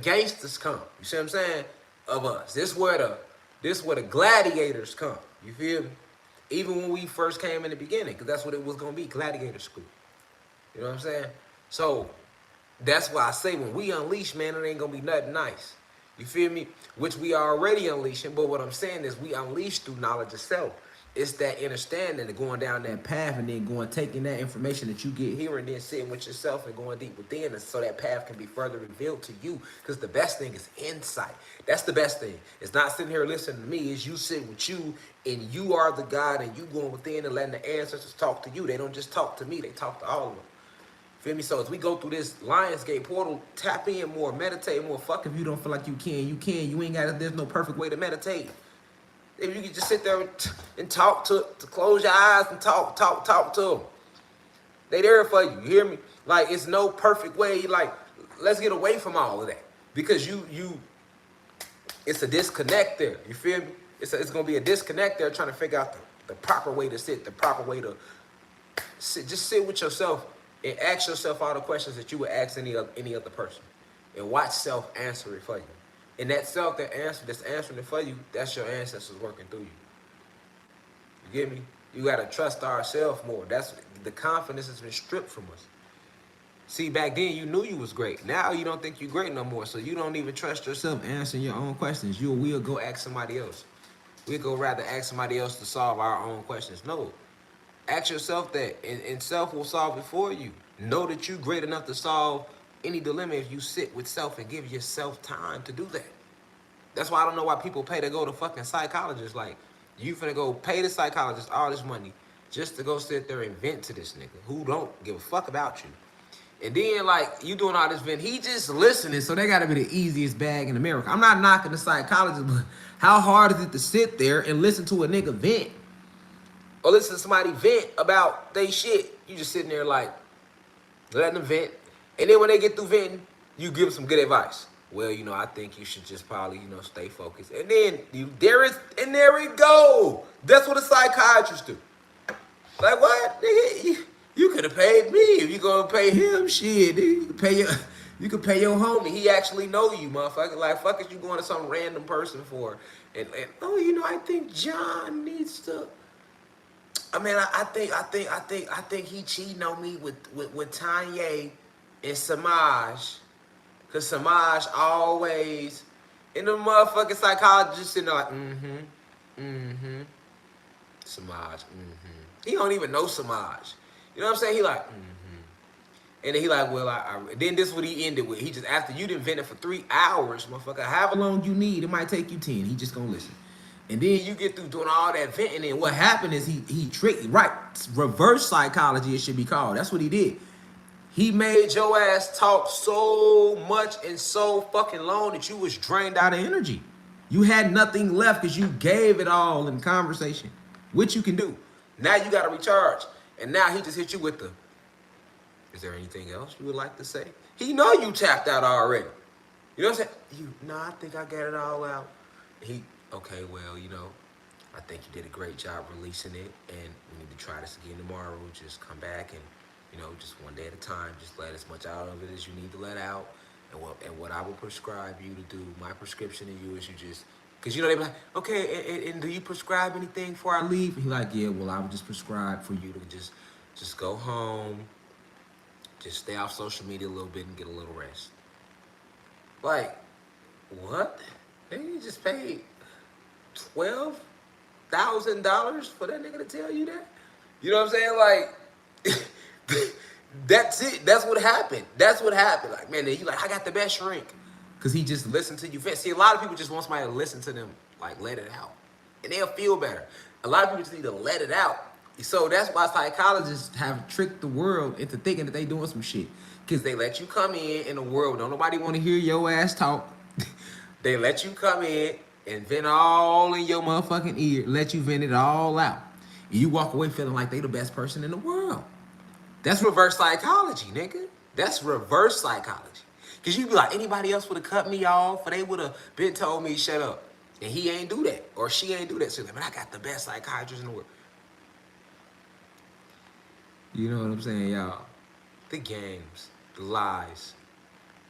gangsters come. You see what I'm saying? Of us. This where the gladiators come. You feel me? Even when we first came in the beginning, because that's what it was gonna be, gladiator school. You know what I'm saying? So that's why I say when we unleash, man, it ain't gonna be nothing nice. You feel me? Which we are already unleashing, but what I'm saying is we unleash through knowledge of self. It's that understanding of going down that path and then taking that information that you get here and then sitting with yourself and going deep within, and so that path can be further revealed to you. Because the best thing is insight. That's the best thing. It's not sitting here listening to me. It's you sitting with you, and you are the God, and you going within and letting the ancestors talk to you. They don't just talk to me. They talk to all of them. Feel me? So as we go through this Lionsgate portal, tap in more, meditate more. Fuck if you don't feel like you can. You can. You ain't got. There's no perfect way to meditate. If you can just sit there and talk to close your eyes and talk to them. They there for you. You hear me? Like, it's no perfect way. Like, let's get away from all of that, because it's a disconnect there. You feel me? It's gonna be a disconnect there, trying to figure out the proper way to sit, the proper way to sit. Just sit with yourself and ask yourself all the questions that you would ask any other person, and watch self answer it for you. And that self that's answering it for you, that's your ancestors working through you. You get me? You gotta trust ourselves more. That's the confidence has been stripped from us. See, back then you knew you was great. Now you don't think you're great no more, so you don't even trust yourself answering your own questions. We'll go ask somebody else. We'll go rather ask somebody else to solve our own questions. No, ask yourself that, and self will solve it for you. Know that you're great enough to solve any dilemma if you sit with self and give yourself time to do that. That's why I don't know why people pay to go to fucking psychologists. Like, you finna go pay the psychologist all this money just to go sit there and vent to this nigga who don't give a fuck about you. And then, like, you doing all this vent, he just listening, so they gotta be the easiest bag in America. I'm not knocking the psychologist, but how hard is it to sit there and listen to a nigga vent? Or listen to somebody vent about they shit. You just sitting there like, letting them vent. And then when they get through venting, you give them some good advice. Well, I think you should just probably, stay focused. And then there we go. That's what a psychiatrist do. Like, what, nigga? You could have paid me. If you gonna pay him, shit, nigga, you could pay your homie. He actually know you, motherfucker. Like, fuck is you going to some random person for? And I think John needs to. I mean, I think he cheating on me with Tanya and Samaj. Cause Samaj always, and the motherfucking psychologist sitting there like, Samaj, He don't even know Samaj. You know what I'm saying? He like, And then he like, well, then this is what he ended with. He just, after you done vented for 3 hours, motherfucker, however long you need, it might take you 10. He just gonna listen. And then you get through doing all that venting, and what happened is he tricked, right, reverse psychology it should be called. That's what he did. He made your ass talk so much and so fucking long that you was drained out of energy. You had nothing left because you gave it all in conversation, which you can do. Now you got to recharge. And now he just hit you with the, is there anything else you would like to say? He know you tapped out already. You know what I'm saying? No, I think I got it all out. Okay, well, I think you did a great job releasing it, and we need to try this again tomorrow. Just come back and, just one day at a time, just let as much out of it as you need to let out. And what I will prescribe you to do, my prescription to you is you just, because they be like, okay, and do you prescribe anything before I leave? And he like, yeah, well, I would just prescribe for you to just go home, just stay off social media a little bit and get a little rest. Like, what? You just paid $12,000 for that nigga to tell you that? You know what I'm saying? Like, that's it. That's what happened. That's what happened. Like, man, you like, I got the best shrink. Because he just listened to you. See, a lot of people just want somebody to listen to them, like, let it out. And they'll feel better. A lot of people just need to let it out. So that's why psychologists have tricked the world into thinking that they doing some shit. Because they let you come in the world. Don't nobody want to hear your ass talk. They let you come in and vent all in your motherfucking ear. Let you vent it all out. And you walk away feeling like they the best person in the world. That's reverse psychology, nigga. That's reverse psychology. Because you be like, anybody else would have cut me off, or they would have been told me, shut up. And he ain't do that. Or she ain't do that. So like, man, I got the best psychiatrist in the world. You know what I'm saying, y'all? The games, the lies,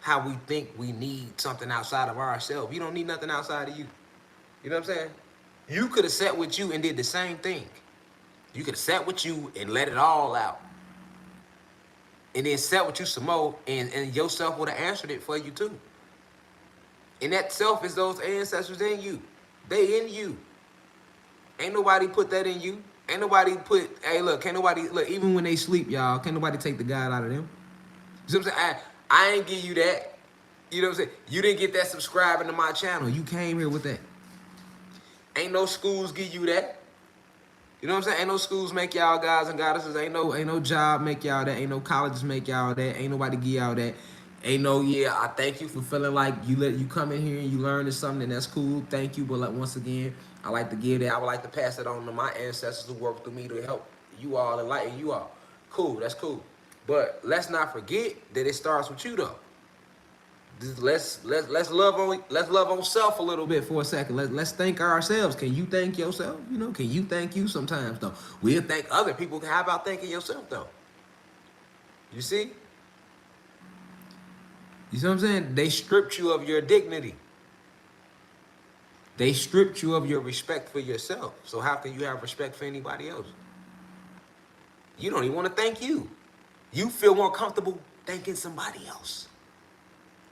how we think we need something outside of ourselves. You don't need nothing outside of you. You know what I'm saying? You could have sat with you and did the same thing. You could have sat with you and let it all out. And then sat with you some more, and yourself would have answered it for you too. And that self is those ancestors in you. They in you. Ain't nobody put that in you. Ain't nobody put, hey, look, can't nobody, look, even when they sleep, y'all, can't nobody take the God out of them. You see what I'm saying? I ain't give you that. You know what I'm saying? You didn't get that subscribing to my channel. You came here with that. Ain't no schools give you that. You know what I'm saying? Ain't no schools make y'all guys and goddesses. Ain't no job make y'all that. Ain't no colleges make y'all that. Ain't nobody give y'all that. Ain't no, yeah, I thank you for feeling like you come in here and you learn something, and that's cool. Thank you. But like, once again, I like to give that. I would like to pass it on to my ancestors who worked through me to help you all, enlighten you all. Cool, that's cool. But let's not forget that it starts with you though. Let's love on self a little bit for a second. Let's thank ourselves. Can you thank yourself? Can you thank you sometimes though? We'll thank other people. How about thanking yourself though? You see? You see what I'm saying? They stripped you of your dignity. They stripped you of your respect for yourself. So how can you have respect for anybody else? You don't even want to thank you. You feel more comfortable thanking somebody else.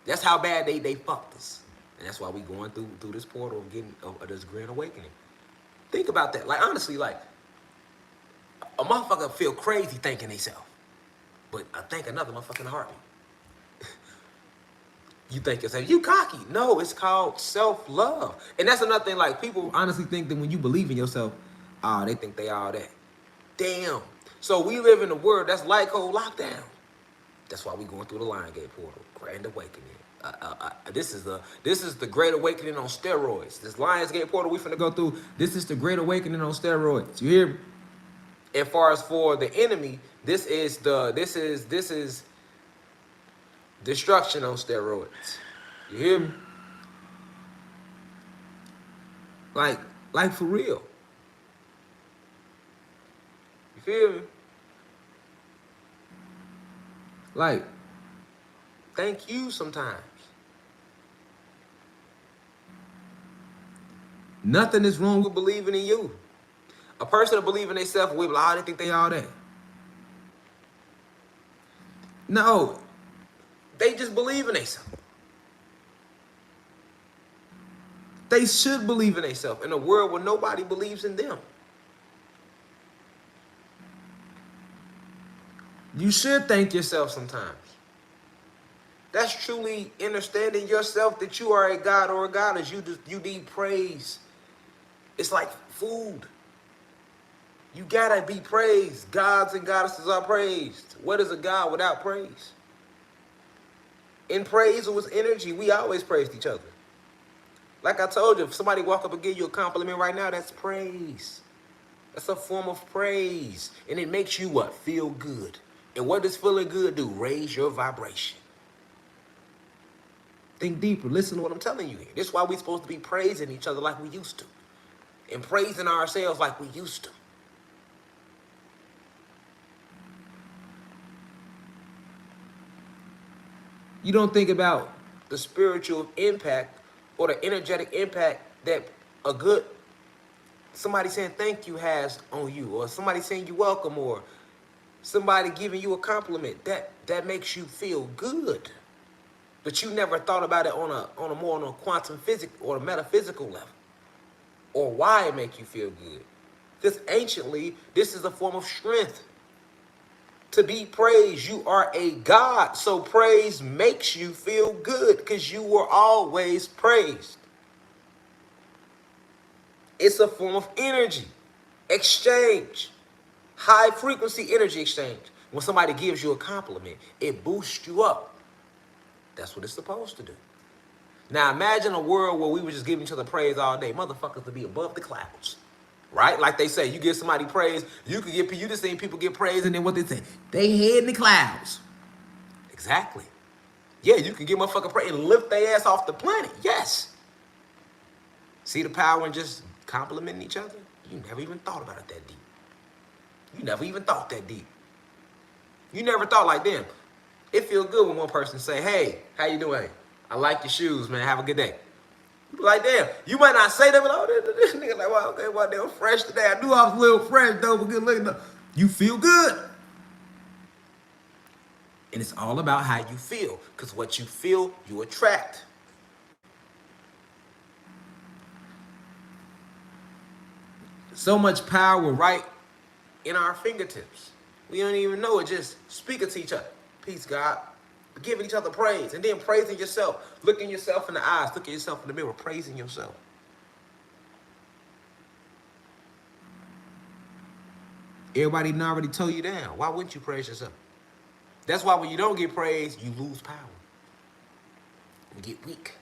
That's how bad they fucked us. And that's why we going through this portal of getting of this grand awakening. Think about that. Like, honestly, like, a motherfucker feel crazy thanking themselves. But I think another motherfucking heartbeat. You think yourself, you cocky. No, it's called self-love. And that's another thing, like, people honestly think that when you believe in yourself, they think they all that. Damn. So we live in a world that's like whole lockdown. That's why we going through the Lion Gate portal, grand awakening. This is the great awakening on steroids. This Lions Gate portal we finna go through. This is the great awakening on steroids. You hear me? As far as for the enemy, this is destruction on steroids. You hear me? Like for real. You feel me? Like, thank you sometimes. Nothing is wrong with believing in you. A person that believes in themselves will be like, they think they all that. No, they just believe in themselves. They should believe in themselves in a world where nobody believes in them. You should thank yourself sometimes. That's truly understanding yourself that you are a god or a goddess. You need praise. It's like food. You gotta be praised. Gods and goddesses are praised. What is a god without praise? In praise, it was energy. We always praised each other. Like I told you, if somebody walk up and give you a compliment right now, that's praise. That's a form of praise. And it makes you what? Feel good. And what does feeling good do? Raise your vibration. Think deeper. Listen to what I'm telling you here. This is why we're supposed to be praising each other like we used to. And praising ourselves like we used to. You don't think about the spiritual impact or the energetic impact that a good somebody saying thank you has on you, or somebody saying you welcome, or somebody giving you a compliment. That makes you feel good. But you never thought about it on a quantum physics or a metaphysical level, or why it make you feel good. Because anciently, this is a form of strength. To be praised, you are a god, so praise makes you feel good because you were always praised. It's a form of energy exchange, high frequency energy exchange. When somebody gives you a compliment, it boosts you up. That's what it's supposed to do. Now imagine a world where we were just giving each other praise all day. Motherfuckers would be above the clouds. Right? Like they say, you give somebody praise, you just seen people get praise, and then what they say? They head in the clouds. Exactly. Yeah, you can give motherfucker praise and lift their ass off the planet. Yes. See the power in just complimenting each other? You never even thought about it that deep. You never even thought that deep. You never thought like, damn, it feels good when one person say, hey, how you doing? I like your shoes, man. Have a good day. Like, damn, you might not say that, but oh, this nigga like, well, okay, well, damn, fresh today. I knew I was a little fresh, though, but good looking, though. You feel good. And it's all about how you feel, because what you feel, you attract. So much power right in our fingertips. We don't even know it, just speaking to each other. Peace, God. Giving each other praise, and then praising yourself. Looking yourself in the eyes, looking yourself in the mirror, praising yourself. Everybody done already told you down. Why wouldn't you praise yourself? That's why when you don't get praised, you lose power. You get weak.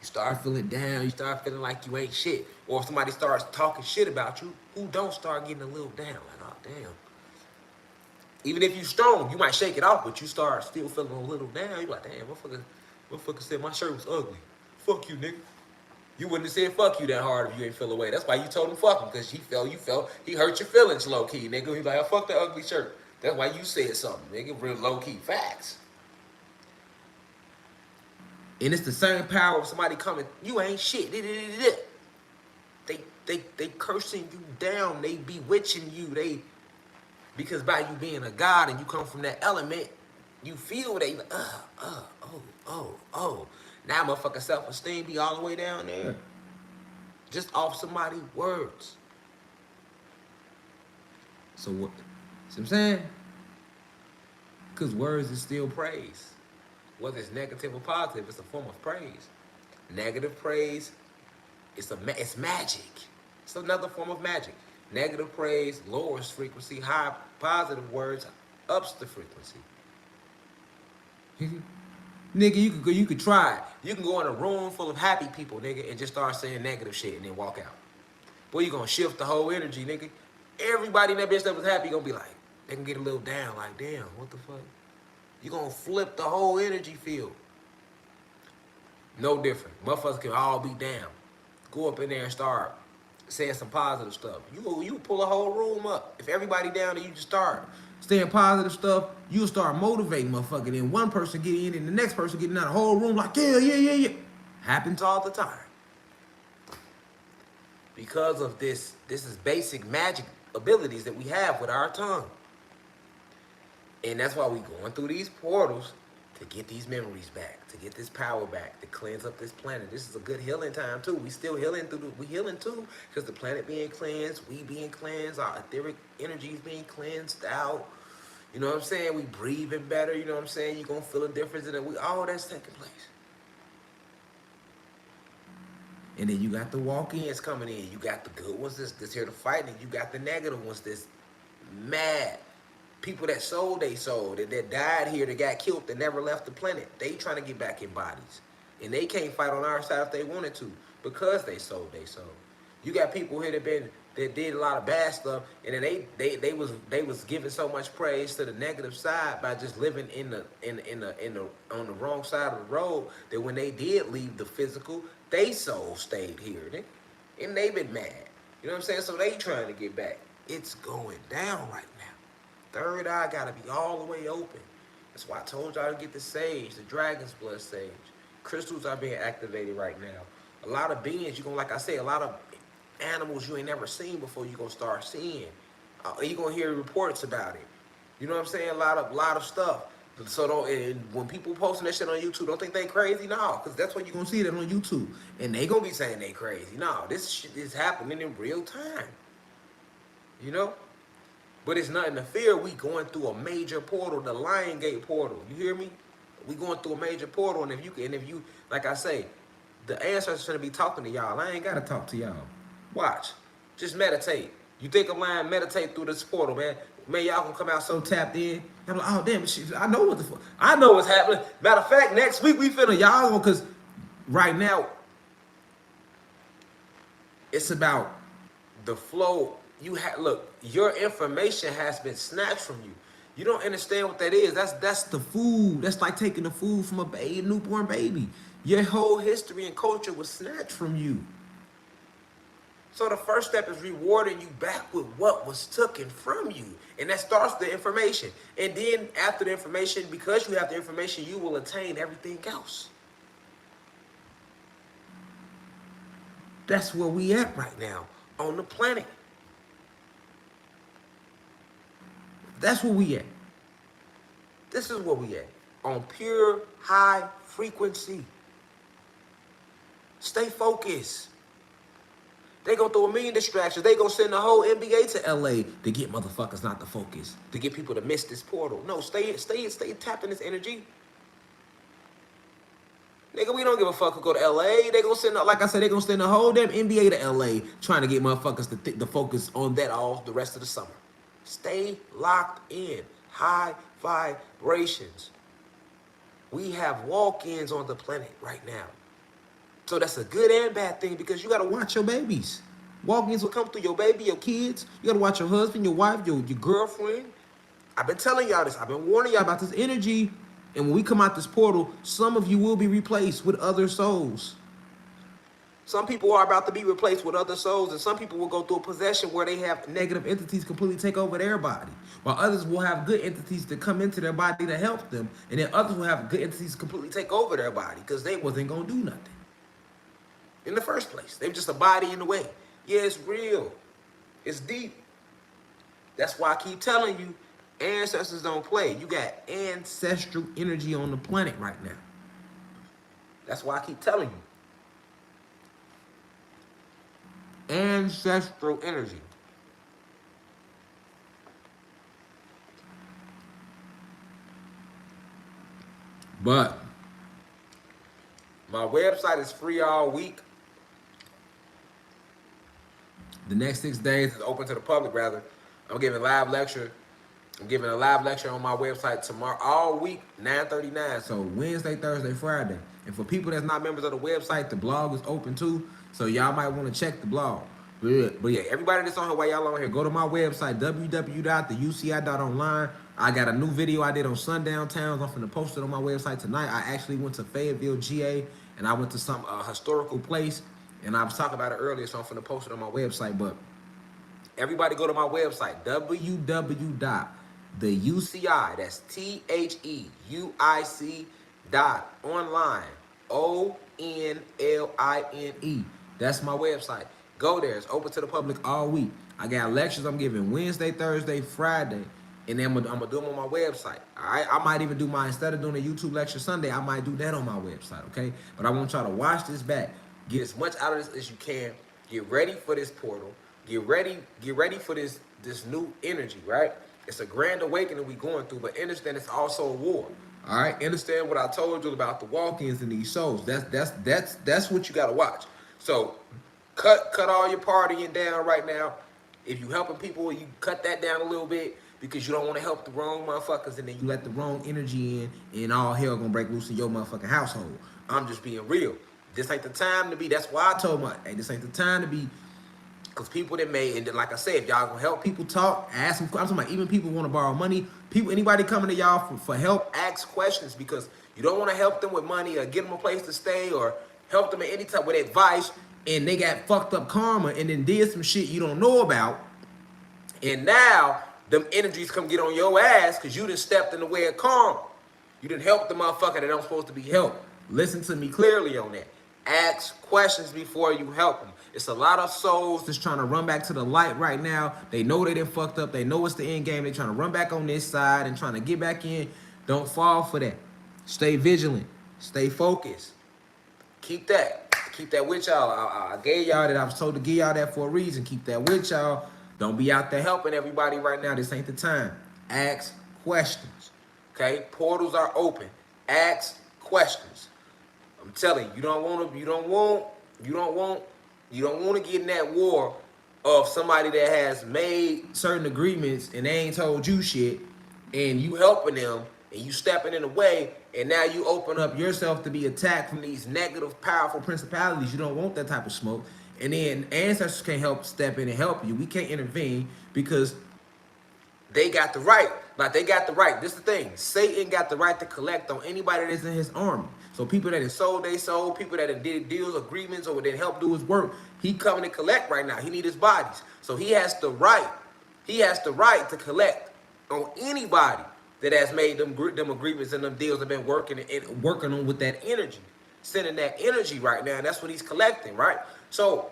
You start feeling down. You start feeling like you ain't shit. Or if somebody starts talking shit about you, who don't start getting a little down? Like, oh, damn. Even if you strong, you might shake it off, but you start still feeling a little down. You like, damn, motherfucker said my shirt was ugly. Fuck you, nigga. You wouldn't have said fuck you that hard if you ain't feel away. That's why you told him fuck him, because he hurt your feelings low key, nigga. He's like, oh, fuck that ugly shirt. That's why you said something, nigga. Real low key facts. And it's the same power of somebody coming, you ain't shit. They cursing you down. They bewitching you. Because by you being a god and you come from that element, You feel that, you like, oh. Now motherfucker self-esteem be all the way down there. Just off somebody's words. So what? See what I'm saying? Because words is still praise. Whether it's negative or positive, it's a form of praise. Negative praise, it's magic. It's another form of magic. Negative praise lowers frequency. High positive words ups the frequency. Nigga, you could try it. You can go in a room full of happy people, nigga, and just start saying negative shit and then walk out. Boy, you gonna shift the whole energy, nigga. Everybody in that bitch that was happy gonna be like, they can get a little down, like, damn, what the fuck? You gonna flip the whole energy field. No different. Motherfuckers can all be down. Go up in there and start saying some positive stuff. You pull a whole room up. If everybody down there, you just start saying positive stuff, you'll start motivating motherfucker. Then one person get in and the next person getting out of the whole room like, yeah. Happens all the time. Because of this is basic magic abilities that we have with our tongue. And that's why we going through these portals to get these memories back, to get this power back, to cleanse up this planet. This is a good healing time too. We still healing we healing too, because the planet being cleansed, we being cleansed, our etheric energies being cleansed out. You know what I'm saying? We breathing better, you know what I'm saying? You're gonna feel a difference in it. All that's taking place. And then you got the walk-ins coming in. You got the good ones that's here to fight, and you got the negative ones that's mad. People that sold they soul, that died here, that got killed, that never left the planet. They trying to get back in bodies. And they can't fight on our side if they wanted to, because they sold they soul. You got people here that did a lot of bad stuff, and then they was giving so much praise to the negative side by just living on the wrong side of the road, that when they did leave the physical, they soul stayed here. And they been mad. You know what I'm saying? So they trying to get back. It's going down right now. Third eye gotta be all the way open. That's why I told y'all to get the sage, the dragon's blood sage. Crystals are being activated right now. A lot of beings, like I say, a lot of animals you ain't never seen before, you're gonna start seeing. You're gonna hear reports about it. You know what I'm saying? A lot of stuff. So when people posting that shit on YouTube, don't think they crazy. No, because that's what you're gonna see that on YouTube. And they gonna be saying they crazy. No, this shit is happening in real time. You know? But it's nothing to fear. We going through a major portal, the Lion Gate portal. You hear me? We going through a major portal, and if you, like I say, the ancestors gonna be talking to y'all. I ain't gotta talk to y'all. Watch. Just meditate. You think I'm lying? Meditate through this portal, man. Man, y'all gonna come out so tapped in. I'm like, oh damn, I know what the fuck. I know what's happening. Matter of fact, next week we finna y'all, because right now it's about the flow. Look, your information has been snatched from you. You don't understand what that is. That's the food. That's like taking the food from a newborn baby. Your whole history and culture was snatched from you. So the first step is rewarding you back with what was taken from you. And that starts the information. And then after the information, because you have the information, you will attain everything else. That's where we at right now on the planet. That's where we at. This is where we at. On pure high frequency. Stay focused. They go through a million distractions. They gonna send the whole NBA to LA to get motherfuckers not to focus, to get people to miss this portal. No, stay tapped in this energy. Nigga, we don't give a fuck who go to LA. They gonna send, like I said, they gonna send the whole damn NBA to LA trying to get motherfuckers to focus on that all the rest of the summer. Stay locked in. High vibrations. We have walk-ins on the planet right now. So that's a good and bad thing, because you got to watch your babies. Walk-ins will come through your baby, your kids. You got to watch your husband, your wife, your girlfriend. I've been telling y'all this. I've been warning y'all about this energy. And when we come out this portal, some of you will be replaced with other souls. Some people are about to be replaced with other souls, and some people will go through a possession where they have negative entities completely take over their body, while others will have good entities that come into their body to help them, and then others will have good entities completely take over their body because they wasn't going to do nothing in the first place. They were just a body in the way. Yeah, it's real. It's deep. That's why I keep telling you, Ancestors don't play. You got ancestral energy on the planet right now. That's why I keep telling you. Ancestral energy. But my website is free all week. The next 6 days is open to the public, rather. I'm giving a live lecture. I'm giving a live lecture on my website tomorrow, all week, 9:39. So Wednesday, Thursday, Friday. And for people that's not members of the website, the blog is open too. So y'all might want to check the blog. But yeah, everybody that's on here, while y'all on here, go to my website, www.theuci.online. I got a new video I did on Sundown Towns. I'm finna post it on my website tonight. I actually went to Fayetteville, GA, and I went to some historical place. And I was talking about it earlier, so I'm finna post it on my website. But everybody go to my website, www.theuci, that's THEUIC.online, ONLINE. That's my website. Go there. It's open to the public all week. I got lectures I'm giving Wednesday, Thursday, Friday, and then I'm gonna do them on my website. All right. I might even do my, instead of doing a YouTube lecture Sunday, I might do that on my website. Okay. But I want y'all to watch this back. Get as much out of this as you can. Get ready for this portal. Get ready for this new energy. Right. It's a grand awakening we going through, but understand it's also a war. All right. Understand what I told you about the walk-ins and these shows. That's what you gotta watch. So cut all your partying down right now. If you helping people, you cut that down a little bit because you don't want to help the wrong motherfuckers, and then you let the wrong energy in, and all hell gonna break loose in your motherfucking household. I'm just being real. This ain't the time to be. That's why I told my, hey, this ain't the time to be. Because people that may, and then like I said, if y'all gonna help people talk, ask them. I'm talking about even people want to borrow money. People, anybody coming to y'all for help, ask questions, because you don't want to help them with money or get them a place to stay or help them at any time with advice, and they got fucked up karma and then did some shit you don't know about, and now them energies come get on your ass because you done stepped in the way of karma. You done helped the motherfucker that don't supposed to be helped. Listen to me clearly on that. Ask questions before you help them. It's a lot of souls that's trying to run back to the light right now. They know they done fucked up. They know it's the end game. They trying to run back on this side and trying to get back in. Don't fall for that. Stay vigilant. Stay focused. Keep that with y'all. I gave y'all that. I was told to give y'all that for a reason. Keep that with y'all. Don't be out there helping everybody right now. This ain't the time. Ask questions. Okay? Portals are open. Ask questions. I'm telling you, you don't want to get in that war of somebody that has made certain agreements and they ain't told you shit, and you helping them and you stepping in the way, and now you open up yourself to be attacked from these negative, powerful principalities. You don't want that type of smoke. And then ancestors can't help step in and help you. We can't intervene because they got the right. Like, they got the right. This is the thing. Satan got the right to collect on anybody that's in his army. So people that have sold they sold, people that have did deals, agreements, or that help do his work, he coming to collect right now. He need his bodies. So he has the right. He has the right to collect on anybody that has made them agreements and them deals have been working on with that energy. Sending that energy right now. And that's what he's collecting, right? So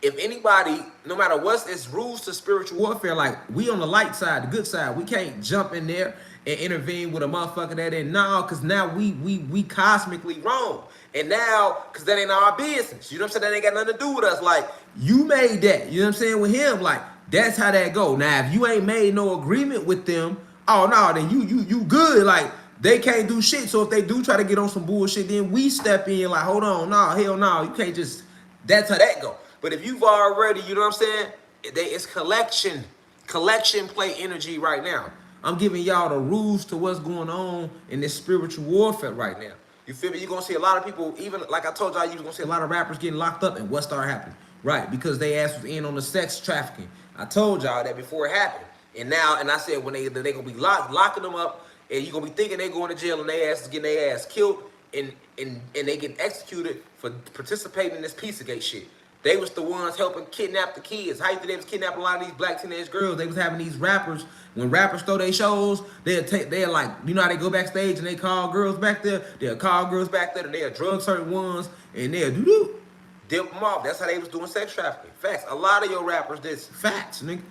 if anybody, no matter what, it's rules to spiritual warfare. Like, we on the light side, the good side. We can't jump in there and intervene with a motherfucker that ain't, no, because now we cosmically wrong. And now, because that ain't our business. You know what I'm saying? That ain't got nothing to do with us. Like, you made that. You know what I'm saying? With him, like, that's how that go. Now, if you ain't made no agreement with them, oh, no, then you good. Like, they can't do shit. So if they do try to get on some bullshit, then we step in like, hold on, no, hell no. You can't just, that's how that go. But if you've already, you know what I'm saying? It's collection play energy right now. I'm giving y'all the rules to what's going on in this spiritual warfare right now. You feel me? You're going to see a lot of people, even like I told y'all, you're going to see a lot of rappers getting locked up. And what started happening? Right, because they ass was in on the sex trafficking. I told y'all that before it happened. And now, and I said when they going to be locking them up, and you're going to be thinking they going to jail and they ass is getting their ass killed, and they get executed for participating in this Pizzagate shit. They was the ones helping kidnap the kids. How you think they was kidnapping a lot of these black teenage girls? They was having these rappers. When rappers throw their shows, they're like, you know how they go backstage and they call girls back there? They'll call girls back there and they'll drug certain ones and they'll dip them off. That's how they was doing sex trafficking. Facts. A lot of your rappers did. Facts, nigga.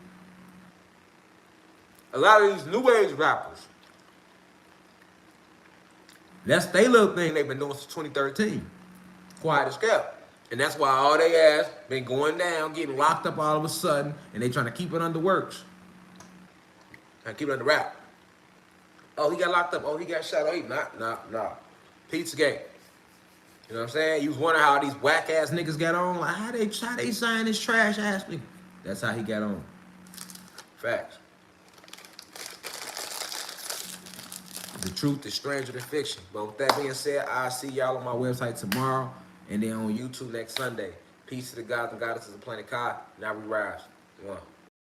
A lot of these new age rappers, that's their little thing they've been doing since 2013. Quiet as kept. And that's why all they ass been going down, getting locked up all of a sudden, and they trying to keep it under works. Trying to keep it under wrap. Oh, he got locked up. Oh, he got shot. Oh, he nah. Pizza game. You know what I'm saying? You was wondering how these whack ass niggas got on. Like, how they sign this trash ass nigga? That's how he got on. Facts. The truth is stranger than fiction. But with that being said, I'll see y'all on my website tomorrow and then on YouTube next Sunday. Peace to the gods and goddesses of Planet Kai. Now we rise. One.